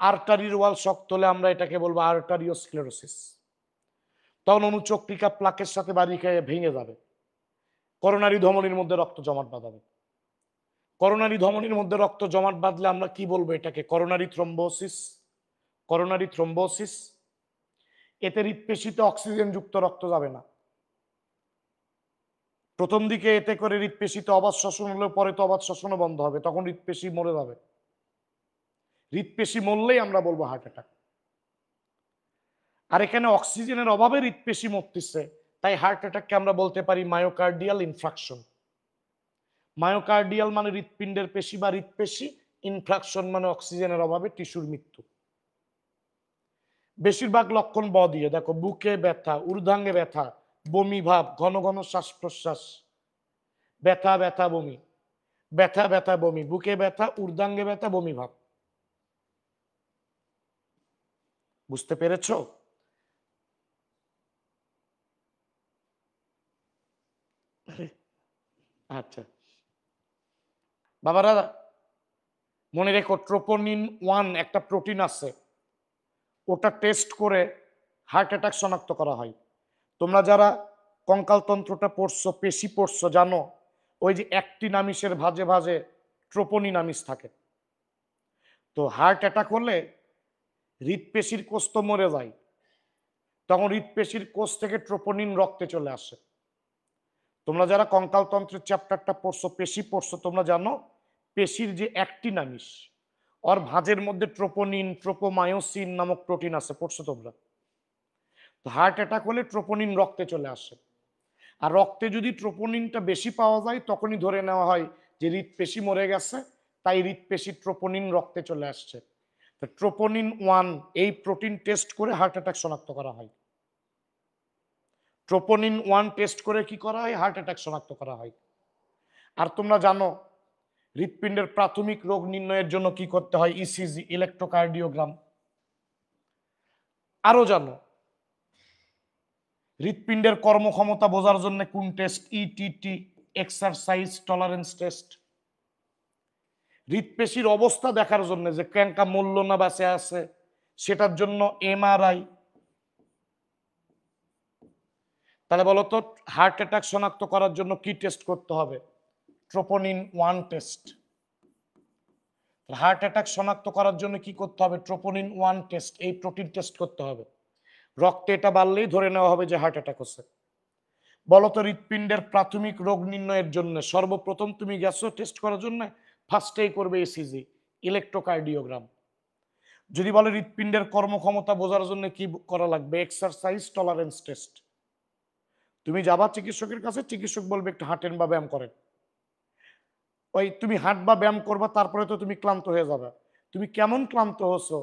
A: আর্টারির ওয়াল শক্ত হলে আমরা এটাকে বলবো আর্টারিওস্ক্লেরোসিস, তখন অনুচক্রিকা প্লাকের সাথে বাড়ি খেয়ে ভেঙে যাবে, করোনারি ধমনীর মধ্যে রক্ত জমাট বাঁধাবে। করোনারি ধমনীর মধ্যে রক্ত জমাট বাঁধলে আমরা কি বলবো, এটাকে করোনারি থ্রোম্বোসিস। করোনারি থ্রোম্বোসিস, এতে হৃৎপেশিতে অক্সিজেন যুক্ত রক্ত যাবে না। প্রথম দিকে এতে করে হৃৎপেশিতে অবাধ শ্বসন হলে পরে তো অবাধ শ্বসনও বন্ধ হবে, তখন হৃৎপেশি মরে যাবে। হৃৎপেশি মরলেই আমরা বলবো হার্ট অ্যাটাক। আর এখানে অক্সিজেনের অভাবে হৃৎপেশি মরতেছে, তাই হার্ট অ্যাটাককে আমরা বলতে পারি মায়োকার্ডিয়াল ইনফ্রাকশন। মায়োকার্ডিয়াল মানে হৃৎপিণ্ডের পেশি বা হৃৎপেশি, ইনফ্রাকশন মানে অক্সিজেনের অভাবে টিস্যুর মৃত্যু। বেশিরভাগ লক্ষণ ব দিয়ে, দেখো বুকে ব্যথা, ঊর্ধ্বাঙ্গে ব্যথা, বমি ভাব, ঘন ঘন শ্বাস প্রশ্বাস, ব্যথা ব্যথা বমি, ব্যথা ব্যথা বমি, বুকে ব্যথা, ঊর্ধ্বাঙ্গে ব্যথা, বমি ভাব। বুঝতে পেরেছো? আচ্ছা বাবারা, মনে রেখো ট্রোপোনিন 1 একটা প্রোটিন আছে, ওটা টেস্ট করে হার্ট অ্যাটাক শনাক্ত করা হয়। তোমরা যারা কঙ্কালতন্ত্রটা পড়ছো, পেশি পড়ছো, জানো ওই যে অ্যাক্টিন আমিষের ভাজে ভাজে ট্রোপোনিন আমিষ থাকে। তো হার্ট অ্যাটাক হলে হৃৎপেশির কোষ তো মরে যায়, তখন হৃৎপেশির কোষ থেকে ট্রোপোনিন রক্তে চলে আসে। তোমরা যারা কঙ্কালতন্ত্রের চ্যাপ্টারটা পড়ছো, পেশি পড়ছো, তোমরা জানো পেশির যে অ্যাক্টিন আমিষ, ওর ভাঁজের মধ্যে ট্রোপোনিন, ট্রোপোমায়োসিন নামক প্রোটিন আছে, পড়ছো তোমরা। তো হার্ট অ্যাটাক হলে ট্রোপোনিন রক্তে চলে আসে, আর রক্তে যদি ট্রোপোনিনটা বেশি পাওয়া যায় তখনই ধরে নেওয়া হয় যে হৃৎপেশি মরে গেছে, তাই হৃৎপেশির ট্রোপোনিন রক্তে চলে আসছে। তো ট্রোপোনিন 1 এই প্রোটিন টেস্ট করে হার্ট অ্যাটাক শনাক্ত করা হয়। ট্রোপোনিন 1 টেস্ট করে কি করা হয়? হার্ট অ্যাটাক শনাক্ত করা হয়। আর তোমরা জানো হৃৎপিণ্ডের প্রাথমিক রোগ নির্ণয়ের জন্য কি করতে হয়? ECG, electrocardiogram. আরো জানো হৃৎপিণ্ডের কর্মক্ষমতা বোঝার জন্য কোন test? ETT, exercise tolerance test. হৃৎপেশির অবস্থা দেখার জন্য যে ক্যাঙ্কা মূল্য না বাঁচে আছে সেটার জন্য এমআরআই। তাহলে বলো তো হার্ট অ্যাটাক শনাক্ত করার জন্য কি টেস্ট করতে হবে? Troponin 1 test. হার্ট অ্যাটাক শনাক্ত করার জন্য কি করতে হবে? ট্রোপোনিন 1 টেস্ট, এই প্রোটিন টেস্ট করতে হবে। রক্তে এটা বাড়লেই ধরে নেওয়া হবে যে হার্ট অ্যাটাক হচ্ছে। বলতো হৃৎপিণ্ডের প্রাথমিক রোগ নির্ণয়ের জন্য সর্বপ্রথম তুমি গেছো টেস্ট করার জন্য, ফার্স্টেই করবে ইসিজি, ইলেকট্রোকার্ডিওগ্রাম। যদি বলে হৃৎপিণ্ডের কর্মক্ষমতা বোঝার জন্য কি করা লাগবে? Exercise tolerance test. তুমি যাবা চিকিৎসকের কাছে, চিকিৎসক বলবে একটু হাঁটেন বা ব্যায়াম করেন। ওই তুমি হাঁট বা ব্যায়াম করবা, তারপরে তো তুমি ক্লান্ত হয়ে যাবে। তুমি কেমন ক্লান্ত হচ্ছো,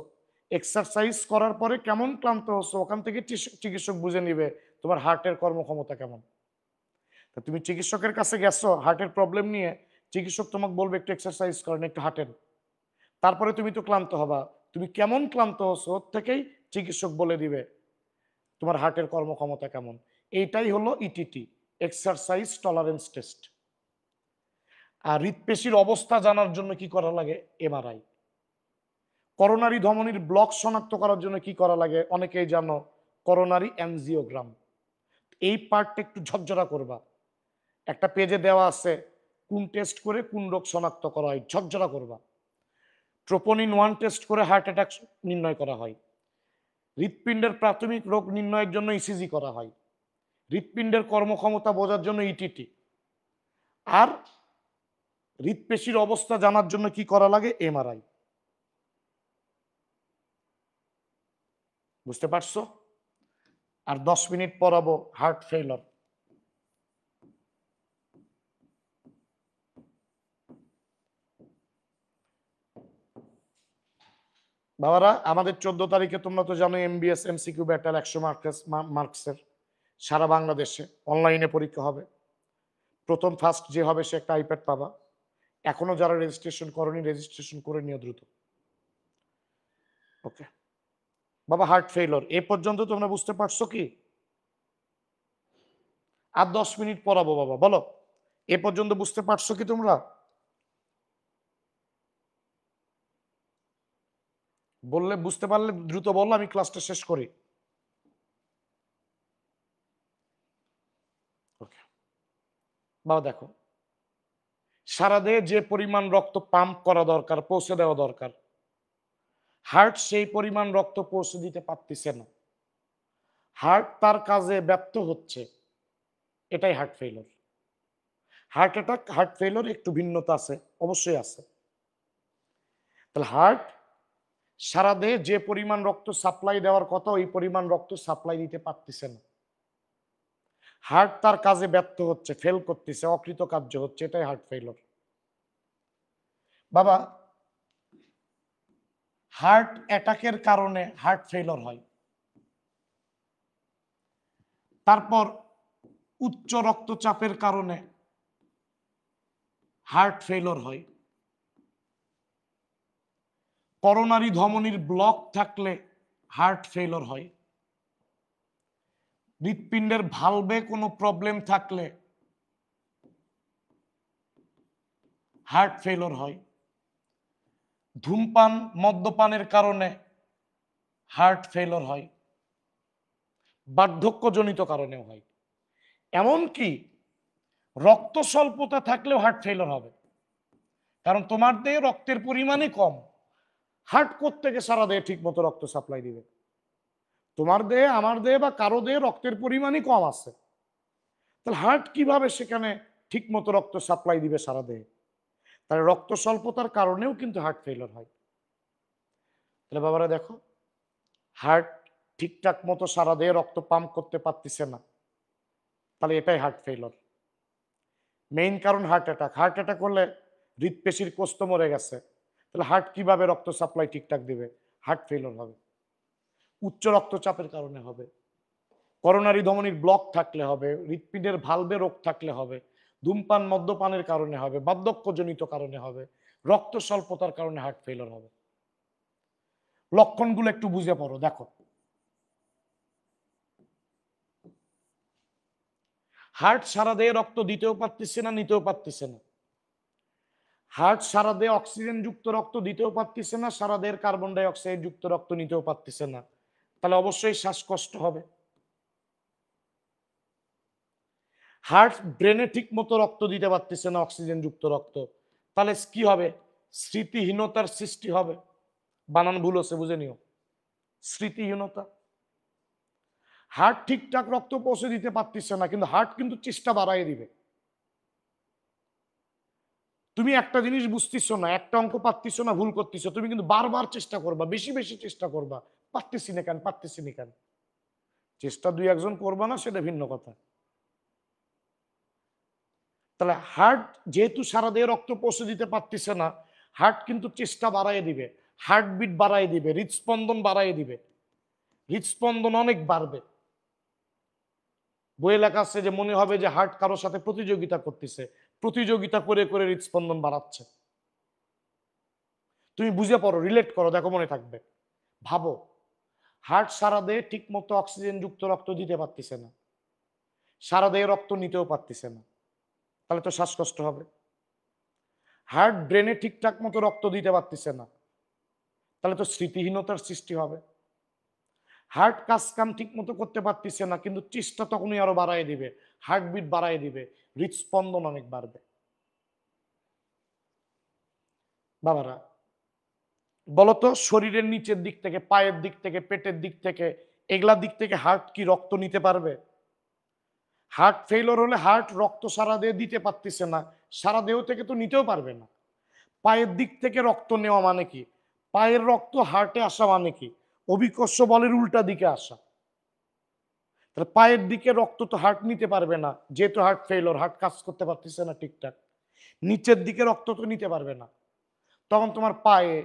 A: এক্সারসাইজ করার পরে কেমন ক্লান্ত হচ্ছো, ওখান থেকে চিকিৎসক বুঝে নিবে তোমার হার্টের কর্মক্ষমতা কেমন। তা তুমি চিকিৎসকের কাছে গেছো হার্টের প্রবলেম নিয়ে, চিকিৎসক তোমাকে বলবে একটু এক্সারসাইজ করেন, একটু হাঁটেন। তারপরে তুমি তো ক্লান্ত হবা, তুমি কেমন ক্লান্ত হচ্ছো ওর থেকেই চিকিৎসক বলে দিবে তোমার হার্টের কর্মক্ষমতা কেমন। এইটাই হলো ইটিটি, এক্সারসাইজ টলারেন্স টেস্ট। আর হৃৎপেশির অবস্থা জানার জন্য কি করা লাগে? এমআরআই। করোনারি ধমনির ব্লক শনাক্ত করার জন্য কি করা লাগে? অনেকেই জানো, করোনারি অ্যানজিওগ্রাম। এই পার্টটা একটু ঝরঝরা করবা, একটা পেজে দেওয়া আছে কোন টেস্ট করে কোন রোগ শনাক্ত করা হয়, ঝরঝরা করবা। ট্রোপোনিন 1 টেস্ট করে হার্ট অ্যাটাক নির্ণয় করা হয়। হৃৎপিণ্ডের প্রাথমিক রোগ নির্ণয়ের জন্য ইসিজি করা হয়। হৃৎপিণ্ডের কর্মক্ষমতা বোঝার জন্য ইটিটি। আর হৃৎপেশির অবস্থা জানার জন্য কি করা লাগে? এমআরআই। বুঝতে পারছো? আর 10 মিনিট পড়াবো হার্ট ফেইলর। বাবারা, আমাদের 14 তারিখে তোমরা তো জানো এমবিএস এমসিকিউ ব্যাটাল 100 মার্কসের সারা বাংলাদেশে অনলাইনে পরীক্ষা হবে। প্রথম ফার্স্ট যে হবে সে একটা আইপ্যাড পাবা। এখনো যারা রেজিস্ট্রেশন করনি রেজিস্ট্রেশন করে নিও দ্রুত। ওকে বাবা, হার্ট ফেইলর এ পর্যন্ত তোমরা বুঝতে পারছো কি? আর 10 মিনিট পড়াবো বাবা, বলো এ পর্যন্ত বুঝতে পারছো কি তোমরা? বললে বুঝতে পারলে দ্রুত বলো, আমি ক্লাসটা শেষ করি। ওকে বাবা, দেখো সারা দেহে যে পরিমাণ রক্ত পাম্প করা দরকার, পৌঁছে দেওয়া দরকার, হার্ট সেই পরিমাণ রক্ত পৌঁছে দিতে পারতেছে না। হার্ট তার কাজে ব্যর্থ হচ্ছে, এটাই heart failure. Heart attack, heart failure একটু ভিন্নতা আছে, অবশ্যই আছে। তাহলে হার্ট সারা দেহে যে পরিমাণ রক্ত সাপ্লাই দেওয়ার কথা ওই পরিমাণ রক্ত সাপ্লাই দিতে পারতেছে না। হার্ট তার কাজে ব্যর্থ হচ্ছে, ফেল করতেছে, অকৃতকার্য হচ্ছে, এটাই হার্ট ফেইলর। বাবা, হার্ট অ্যাটাকের কারণে হার্ট ফেইলর হয়। তারপর উচ্চ রক্তচাপের কারণে হার্ট ফেইলর হয়। করোনারি ধমনীর ব্লক থাকলে হার্ট ফেইলর হয়। হৃৎপিণ্ডের ভালভে কোনো প্রবলেম থাকলে হার্ট ফেইলর হয়। ধূমপান মদ্যপানের কারণে হার্ট ফেইলর হয়। বার্ধক্যজনিত কারণেও হয়। এমনকি রক্ত স্বল্পতা থাকলেও হার্ট ফেইলর হবে। কারণ তোমার দেহে রক্তের পরিমাণই কম, হার্ট কোত্থেকে সারা দেহে ঠিক মতো রক্ত সাপ্লাই দিবে? তোমার দেহে, আমার দেহে বা কারো দেহে রক্তের পরিমাণই কম আছে, তাহলে হার্ট কিভাবে সেখানে ঠিক মতো রক্ত সাপ্লাই দিবে সারা দেহে? তাহলে রক্ত স্বল্পতার কারণেও কিন্তু হার্ট ফেইলর হয়। তাহলে বাবারা দেখো, হার্ট ঠিকঠাক মতো সারা দেহে রক্ত পাম্প করতে পারতেছে না, তাহলে এটাই হার্ট ফেইলর। মেইন কারণ হার্ট অ্যাটাক। হার্ট অ্যাটাক হলে হৃৎপেশির কোষ মরে গেছে, তাহলে হার্ট কিভাবে রক্ত সাপ্লাই ঠিকঠাক দিবে? হার্ট ফেইলর হবে। উচ্চ রক্তচাপের কারণে হবে, করোনারি ধমনীর ব্লক থাকলে হবে, হৃৎপিণ্ডের ভালভে রোগ থাকলে হবে, ধূমপান মদ্যপানের কারণে হবে, বার্ধক্যজনিত কারণে হবে, রক্ত স্বল্পতার কারণে হার্ট ফেইলর হবে। লক্ষণগুলো একটু বুঝে পড়ো। দেখো, হার্ট সারা দেহে রক্ত দিতেও পারতেছে না, নিতেও পারতেছে না। হার্ট সারা দেহে অক্সিজেন যুক্ত রক্ত দিতেও পারতেছে না, সারা দেহের কার্বন ডাই অক্সাইড যুক্ত রক্ত নিতেও পারতেছে না, তাহলে অবশ্যই শ্বাসকষ্ট হবে। হার্ট ব্রেনে ঠিক মতো রক্ত দিতে পারতেছে না, অক্সিজেন যুক্ত রক্ত, তাহলে কি হবে? স্মৃতিহীনতার সৃষ্টি হবে। বানান ভুল হচ্ছে, বুঝে নিও, স্মৃতিহীনতা। হার্ট ঠিকঠাক রক্ত পৌঁছে দিতে পারতেছে না, কিন্তু হার্ট কিন্তু চেষ্টা বাড়াই দিবে। তুমি একটা জিনিস বুঝতেছো না, একটা অঙ্ক পারতেছো না, ভুল করতেছো, তুমি কিন্তু বারবার চেষ্টা করবা, বেশি বেশি চেষ্টা করবা, পারতেছি না কেন, পারতেছি না কেন। চেষ্টা দুই একজন করবা না, সেটা ভিন্ন কথা। তাহলে হার্ট যেহেতু সারা দেহে রক্ত পৌঁছে দিতে পারতেছে না, হার্ট কিন্তু চেষ্টা বাড়াই দিবে, হার্টবিট বাড়াই দিবে, হৃদস্পন্দন বাড়াই দিবে, হৃদস্পন্দন অনেক বাড়বে। বইয়ে লেখা আছে যে মনে হবে যে হার্ট কারোর সাথে প্রতিযোগিতা করতেছে, প্রতিযোগিতা করে করে হৃদস্পন্দন বাড়াচ্ছে। তুমি বুঝে পড়ো, রিলেট করো, দেখো মনে থাকবে। ভাবো, হার্ট সারা দেহে ঠিক মতো অক্সিজেন যুক্ত রক্ত দিতে পারতেছে না, সারা দেহে রক্ত নিতেও পারতেছে না, তাহলে তো শ্বাসকষ্ট হবে। হার্ট ব্রেনে ঠিকঠাক মতো রক্ত দিতে পারতেছে না, তাহলে তো স্মৃতিহীনতার সৃষ্টি হবে। হার্ট কাজ কাম ঠিক মতো করতে পারতেছে না, কিন্তু চেষ্টা তখনই আরো বাড়াই দিবে, হার্টবিট বাড়াই দিবে, হৃদস্পন্দন অনেক বাড়বে। বাবারা বলতো, শরীরের নিচের দিক থেকে, পায়ের দিক থেকে, পেটের দিক থেকে, এগুলা দিক থেকে হার্ট কি রক্ত নিতে পারবে? হার্ট ফেইলর হলে হার্ট রক্ত সারা দেহে দিতে পারতেছে না, সারা দেহ থেকে তো নিতেও পারবে না। পায়ের দিক থেকে রক্ত নেওয়া মানে কি? পায়ের রক্ত হার্টে আসা মানে কি? অভিকর্ষ বলের উল্টা দিকে আসা। তাহলে পায়ের দিকে রক্ত তো হার্ট নিতে পারবে না, যেহেতু হার্ট ফেইলর, হার্ট কাজ করতে পারতেছে না ঠিকঠাক। নিচের দিকে রক্ত তো নিতে পারবে না, তখন তোমার পায়ে,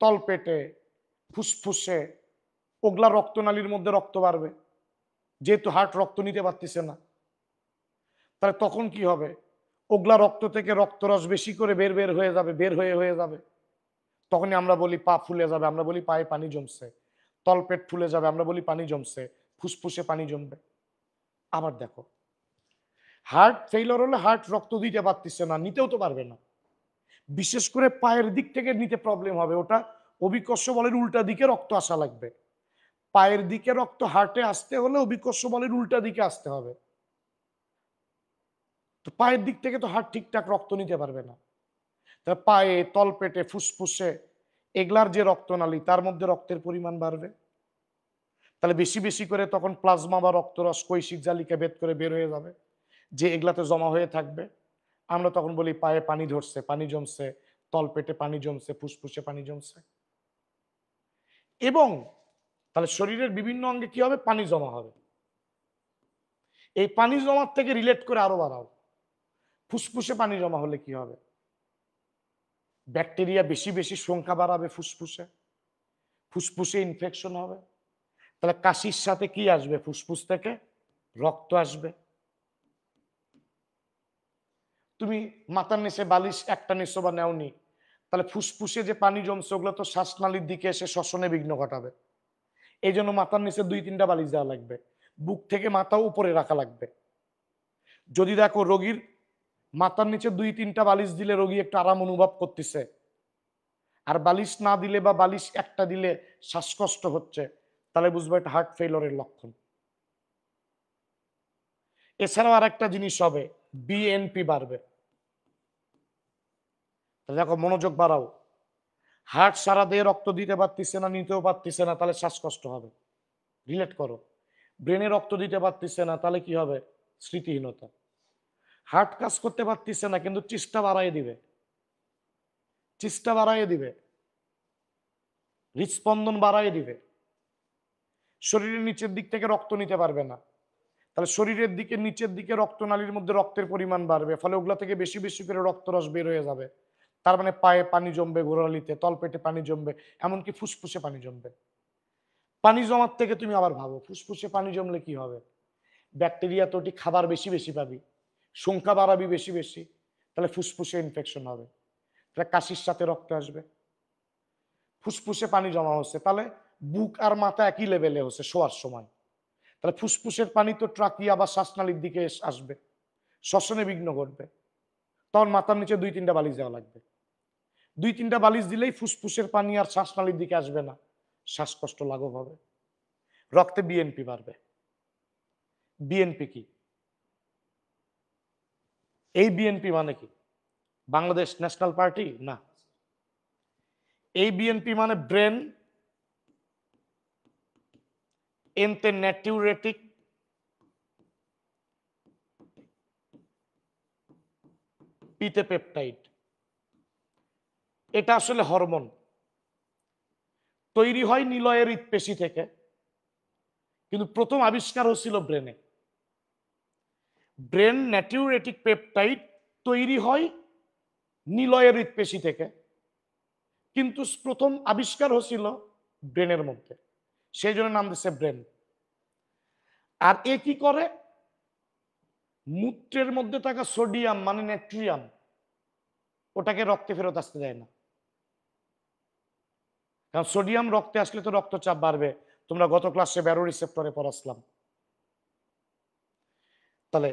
A: তলপেটে, ফুসফুসে, ওগলা রক্তনালীর মধ্যে রক্ত বাড়বে, যেহেতু হার্ট রক্ত নিতে পারতেছে না। তাহলে তখন কি হবে? ওগলা রক্ত থেকে রক্তরস বেশি করে বের বের হয়ে যাবে, বের হয়ে যাবে। তখনই আমরা বলি পা ফুলে যাবে, আমরা বলি পায়ে পানি জমছে। তলপেট ফুলে যাবে, আমরা বলি পানি জমছে। ফুসফুসে পানি জমবে। আবার দেখো, হার্ট ফেইলর হলে হার্ট রক্ত দিতে পারতেছে না, নিতেও তো পারবে না। বিশেষ করে পায়ের দিক থেকে নিতে প্রবলেম হবে, ওটা অভিকর্ষ বলের উল্টা দিকে রক্ত আসা লাগবে। পায়ের দিকে রক্ত হার্টে আসতে হলে অভিকর্ষ বলের উল্টা দিকে আসতে হবে। তো পায়ের দিক থেকে তো হার্ট ঠিকঠাক রক্ত নিতে পারবে না। তাহলে পায়ে, তলপেটে, ফুসফুসে, এগুলার যে রক্তনালী, তার মধ্যে রক্তের পরিমাণ বাড়বে। তাহলে বেশি বেশি করে তখন প্লাজমা বা রক্তরস কৈশিক জালিকা ভেদ করে বের হয়ে যাবে, যে এগুলাতে জমা হয়ে থাকবে। আমরা তখন বলি পায়ে পানি ধরছে, পানি জমছে, তলপেটে পানি জমছে, ফুসফুসে পানি জমছে। এবং তাহলে শরীরের বিভিন্ন অঙ্গে কি হবে? পানি জমা হবে। এই পানি জমার থেকে রিলেট করে আরো বাড়াও। ফুসফুসে পানি জমা হলে কি হবে? ব্যাকটেরিয়া বেশি বেশি সংখ্যা বাড়াবে ফুসফুসে, ফুসফুসে ইনফেকশন হবে। তাহলে কাশির সাথে কি আসবে? ফুসফুস থেকে রক্ত আসবে। তুমি মাথার নিচে বালিশ একটা নিচে বা নেওনি, তাহলে ফুসফুসে যে পানি জমছে ওগুলো তো শ্বাসনালীর দিকে এসে শ্বসনে বিঘ্ন ঘটাবে। এই জন্য মাথার নিচে 2-3টা বালিশ দেওয়া লাগবে, বুক থেকে মাথাও উপরে রাখা লাগবে। যদি দেখো রোগীর মাথার নিচে 2-3টা বালিশ দিলে রোগী একটু আরাম অনুভব করতেছে, আর বালিশ না দিলে বা বালিশ একটা দিলে শ্বাসকষ্ট হচ্ছে, তাহলে বুঝবো এটা হার্ট ফেইলরের লক্ষণ। এছাড়াও আর একটা জিনিস হবে, বিএনপি বাড়বে। দেখো মনোযোগ বাড়াও, হার্ট সারা দেহে রক্ত দিতে পারতেছে না, নিতেও পারতেছে না, তাহলে শ্বাসকষ্ট হবে। রিলেট করো, ব্রেনে রক্ত দিতে পারতেছে না, তাহলে কি হবে? স্মৃতিহীনতা। হার্ট কাজ করতে পারতেছে না, কিন্তু চেষ্টা বাড়াই দিবে, চেষ্টা বাড়াই দিবে, হৃদস্পন্দন বাড়াই দিবে, শরীরের নিচের দিক থেকে রক্ত নিতে পারবে না, তাহলে শরীরের দিকে নিচের দিকে রক্তনালীর মধ্যে রক্তের পরিমাণ বাড়বে, ফলে ওগুলা থেকে বেশি বেশি করে রক্তরস বের হয়ে যাবে। তার মানে পায়ে পানি জমবে, গোড়ালিতে, তলপেটে পানি জমবে, এমনকি ফুসফুসে পানি জমবে। পানি জমার থেকে তুমি আবার ভাবো, ফুসফুসে পানি জমলে কি হবে? ব্যাকটেরিয়া তো খাবার বেশি বেশি পাবি, সংখ্যা বাড়াবি বেশি বেশি, তাহলে ফুসফুসে ইনফেকশন হবে, তাহলে কাশির সাথে রক্ত আসবে। ফুসফুসে পানি জমা হচ্ছে, তাহলে বুক আর মাথা একই লেভেলে হচ্ছে শোয়ার সময়, তাহলে ফুসফুসের পানি তো ট্রাকিয়া বা শ্বাসনালীর দিকে আসবে, শ্বসনে বিঘ্ন ঘটবে, তখন মাথার নিচে 2-3টা বালিশ দেওয়া লাগবে। 2-3টা বালিশ দিলেই ফুসফুসের পানি আর শ্বাসনালীর দিকে আসবে না, শ্বাসকষ্ট লাঘব হবে, রক্তে বিএনপি বাড়বে। বিএনপি কি? এই বিএনপি মানে কি? বাংলাদেশ ন্যাশনাল পার্টি না, এই বিএনপি মানে ব্রেন এনতে ন্যাটিউরেটিক পিতে পেপটাইড। এটা আসলে হরমোন, তৈরি হয় নিলয়ের হৃৎপেশি থেকে, কিন্তু প্রথম আবিষ্কার হচ্ছিল ব্রেনে। ব্রেন ন্যাটিউরেটিক পেপটাইড তৈরি হয় নিলয়ের হৃৎপেশি থেকে, কিন্তু প্রথম আবিষ্কার হচ্ছিল ব্রেনের মধ্যে, সেই জন্য নাম দিচ্ছে ব্রেন। আর এ কি করে? মূত্রের মধ্যে থাকা সোডিয়াম মানে নাইট্রিয়াম, ওটাকে রক্তে ফেরত আসতে দেয় না, কারণ সোডিয়াম রক্তে আসলে তো রক্তচাপ বাড়বে, তোমরা গত ক্লাসে ব্যারো রিসেপ্টরে পড়াছিলাম। তাহলে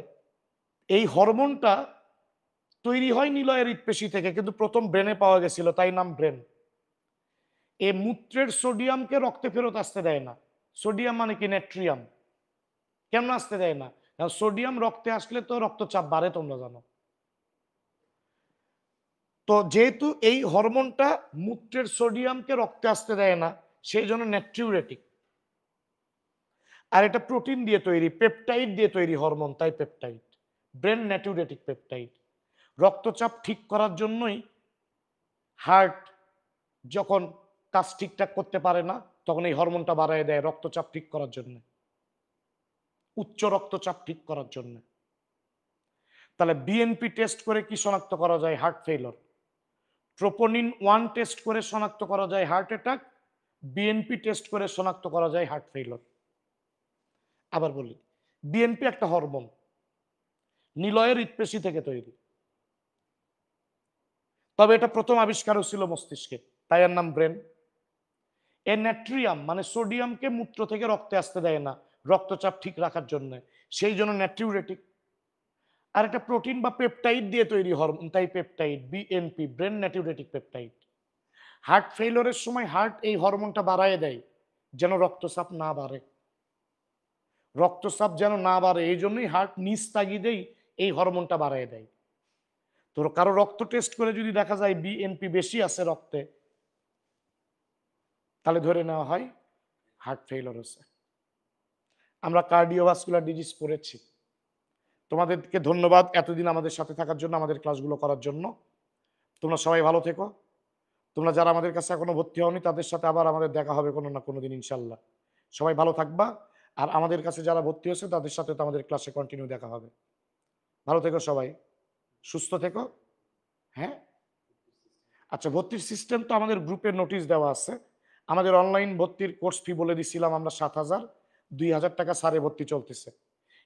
A: এই হরমোনটা তৈরি হয় নিলয়ের হৃৎপেশি থেকে, কিন্তু প্রথম ব্রেনে পাওয়া গেছিল, তাই নাম ব্রেন। এ মূত্রের সোডিয়ামকে রক্তে ফেরত আসতে দেয় না। সোডিয়াম মানে কি? নাইট্রিয়াম। কেন আসতে দেয় না? কারণ সোডিয়াম রক্তে আসলে তো রক্তচাপ বাড়ে, তোমরা জানো। তো যেহেতু এই হরমোনটা মূত্রের সোডিয়ামকে রক্তে আসতে দেয় না, সেই জন্য ন্যাট্রিউরেটিক। আর এটা প্রোটিন দিয়ে তৈরি, পেপটাইড দিয়ে তৈরি হরমোন, তাই পেপটাইড, ব্রেন ন্যাট্রিউরেটিক পেপটাইড। রক্তচাপ ঠিক করার জন্যই হার্ট যখন কাজ ঠিকঠাক করতে পারে না, তখন এই হরমোনটা বাড়ায় দেয় রক্তচাপ ঠিক করার জন্য, উচ্চ রক্তচাপ ঠিক করার জন্য। তাহলে বিএনপি টেস্ট করে কি শনাক্ত করা যায়? Heart failure. ট্রোপোনিন 1 টেস্ট করে শনাক্ত করা যায় হার্ট অ্যাটাক, বিএনপি টেস্ট করে শনাক্ত করা যায় হার্ট ফেইলর। আবার বলি, বিএনপি একটা হরমোন, নিলয়ের হৃৎপেশি থেকে তৈরি, তবে এটা প্রথম আবিষ্কার ছিল মস্তিষ্কে, তাই এর নাম ব্রেন। এর নাইট্রিয়াম মানে সোডিয়ামকে মূত্র থেকে রক্তে আসতে দেয় না, রক্তচাপ ঠিক রাখার জন্য, সেই জন্য নাইট্রিউরেটিক। আর একটা প্রোটিন বা পেপটাইড দিয়ে তৈরি হরমোন, তাই peptide, BNP, brain natriuretic peptide. Heart ফেইলরের সময় হার্ট এই হরমোনটা বাড়ায় দেয় যেন রক্তচাপ না বাড়ে, রক্তচাপ যেন না বাড়ে, এই জন্যই হার্ট নিজ তাগিদেই এই হরমোনটা বাড়ায় দেয়। তো কারো রক্ত টেস্ট করে যদি দেখা যায় বিএনপি বেশি আছে রক্তে, তাহলে ধরে নেওয়া হয় হার্ট ফেইলর হচ্ছে। আমরা কার্ডিওভাস্কুলার ডিজিজ পড়েছি। তোমাদেরকে ধন্যবাদ এতদিন আমাদের সাথে থাকার জন্য, আমাদের ক্লাসগুলো করার জন্য। তোমরা সবাই ভালো থেকো। তোমরা যারা আমাদের কাছে এখনো ভর্তি হওনি, তাদের সাথে আবার আমাদের দেখা হবে কোনো না কোনো দিন ইনশাল্লাহ। সবাই ভালো থাকবা। আর আমাদের কাছে যারা ভর্তি হয়েছে তাদের সাথে তো আমাদের ক্লাসে কন্টিনিউ দেখা হবে। ভালো থেকো সবাই, সুস্থ থেকো। হ্যাঁ, আচ্ছা, ভর্তির সিস্টেম তো আমাদের গ্রুপে নোটিশ দেওয়া আছে। আমাদের অনলাইন ভর্তির কোর্স ফি বলে দিছিলাম আমরা 7,000, 2,000 টাকা সারে ভর্তি চলতেছে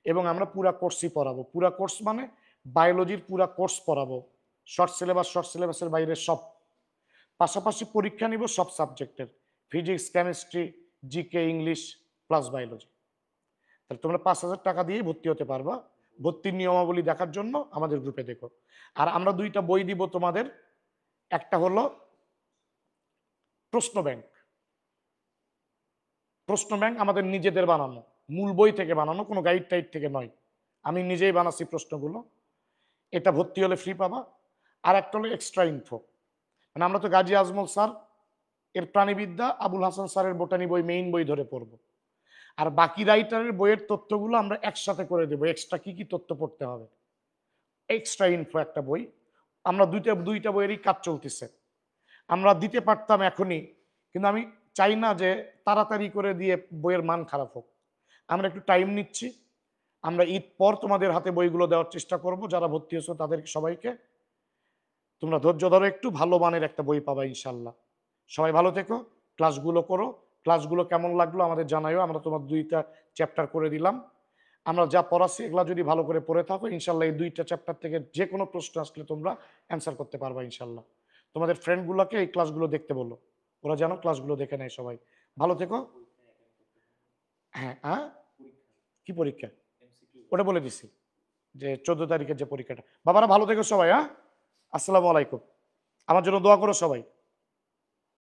A: এবং আমরা পুরা কোর্সই পড়াবো। পুরা কোর্স মানে বায়োলজির পুরা কোর্স পড়াবো, শর্ট সিলেবাসের বাইরে সব। পাশাপাশি পরীক্ষা নিব সব সাবজেক্টের, physics, chemistry, GK, English plus biology. তাহলে তোমরা 5,000 টাকা দিয়ে ভর্তি হতে পারবা। ভর্তির নিয়মাবলী দেখার জন্য আমাদের গ্রুপে দেখো। আর আমরা 2টা বই দিব তোমাদের। একটা হলো প্রশ্ন ব্যাংক। প্রশ্ন ব্যাংক আমাদের নিজেদের বানানো, মূল বই থেকে বানানো, কোনো গাইড টাইড থেকে নয়। আমি নিজেই বানাচ্ছি প্রশ্নগুলো। এটা ভর্তি হলে ফ্রি পাবা। আর একটা হলো এক্সট্রা ইনফো, মানে আমরা তো গাজী আজমল স্যার এর প্রাণীবিদ্যা, আবুল হাসান স্যারের বোটানি বই মেইন বই ধরে পড়বো। আর বাকি রাইটারের বইয়ের তথ্যগুলো আমরা একসাথে করে দেবো, এক্সট্রা কি কি তথ্য পড়তে হবে। এক্সট্রা ইনফো একটা বই। আমরা দুইটা বইয়েরই কাজ চলতেছে। আমরা দিতে পারতাম এখনই, কিন্তু আমি চাই না যে তাড়াতাড়ি করে দিয়ে বইয়ের মান খারাপ হোক। আমরা একটু টাইম নিচ্ছি। আমরা ঈদ পর তোমাদের হাতে বইগুলো দেওয়ার চেষ্টা করব। যারা ভর্তি হয়েছো তাদের সবাইকে, তোমরা ধৈর্য ধরো, একটু ভালো মানের একটা বই পাবা ইনশাল্লাহ। সবাই ভালো থেকো, ক্লাসগুলো করো। ক্লাসগুলো কেমন লাগলো আমাদের জানাইও। আমরা তোমার 2টা চ্যাপ্টার করে দিলাম। আমরা যা পড়াচ্ছি এগুলা যদি ভালো করে পড়ে থাকো, ইনশাল্লাহ এই 2টা চ্যাপ্টার থেকে যে কোনো প্রশ্ন আসলে তোমরা অ্যান্সার করতে পারবা ইনশাল্লাহ। তোমাদের ফ্রেন্ডগুলোকে এই ক্লাসগুলো দেখতে বলো, ওরা যেন ক্লাসগুলো দেখে নেয়। সবাই ভালো থেকো। হ্যাঁ, হ্যাঁ, কি পরীক্ষা? ওটা বলে দিছি যে 14 তারিখের যে পরীক্ষাটা। বাবারা ভালো থেকো সবাই। হ্যাঁ, আসসালামু আলাইকুম। আমার জন্য দোয়া করো সবাই।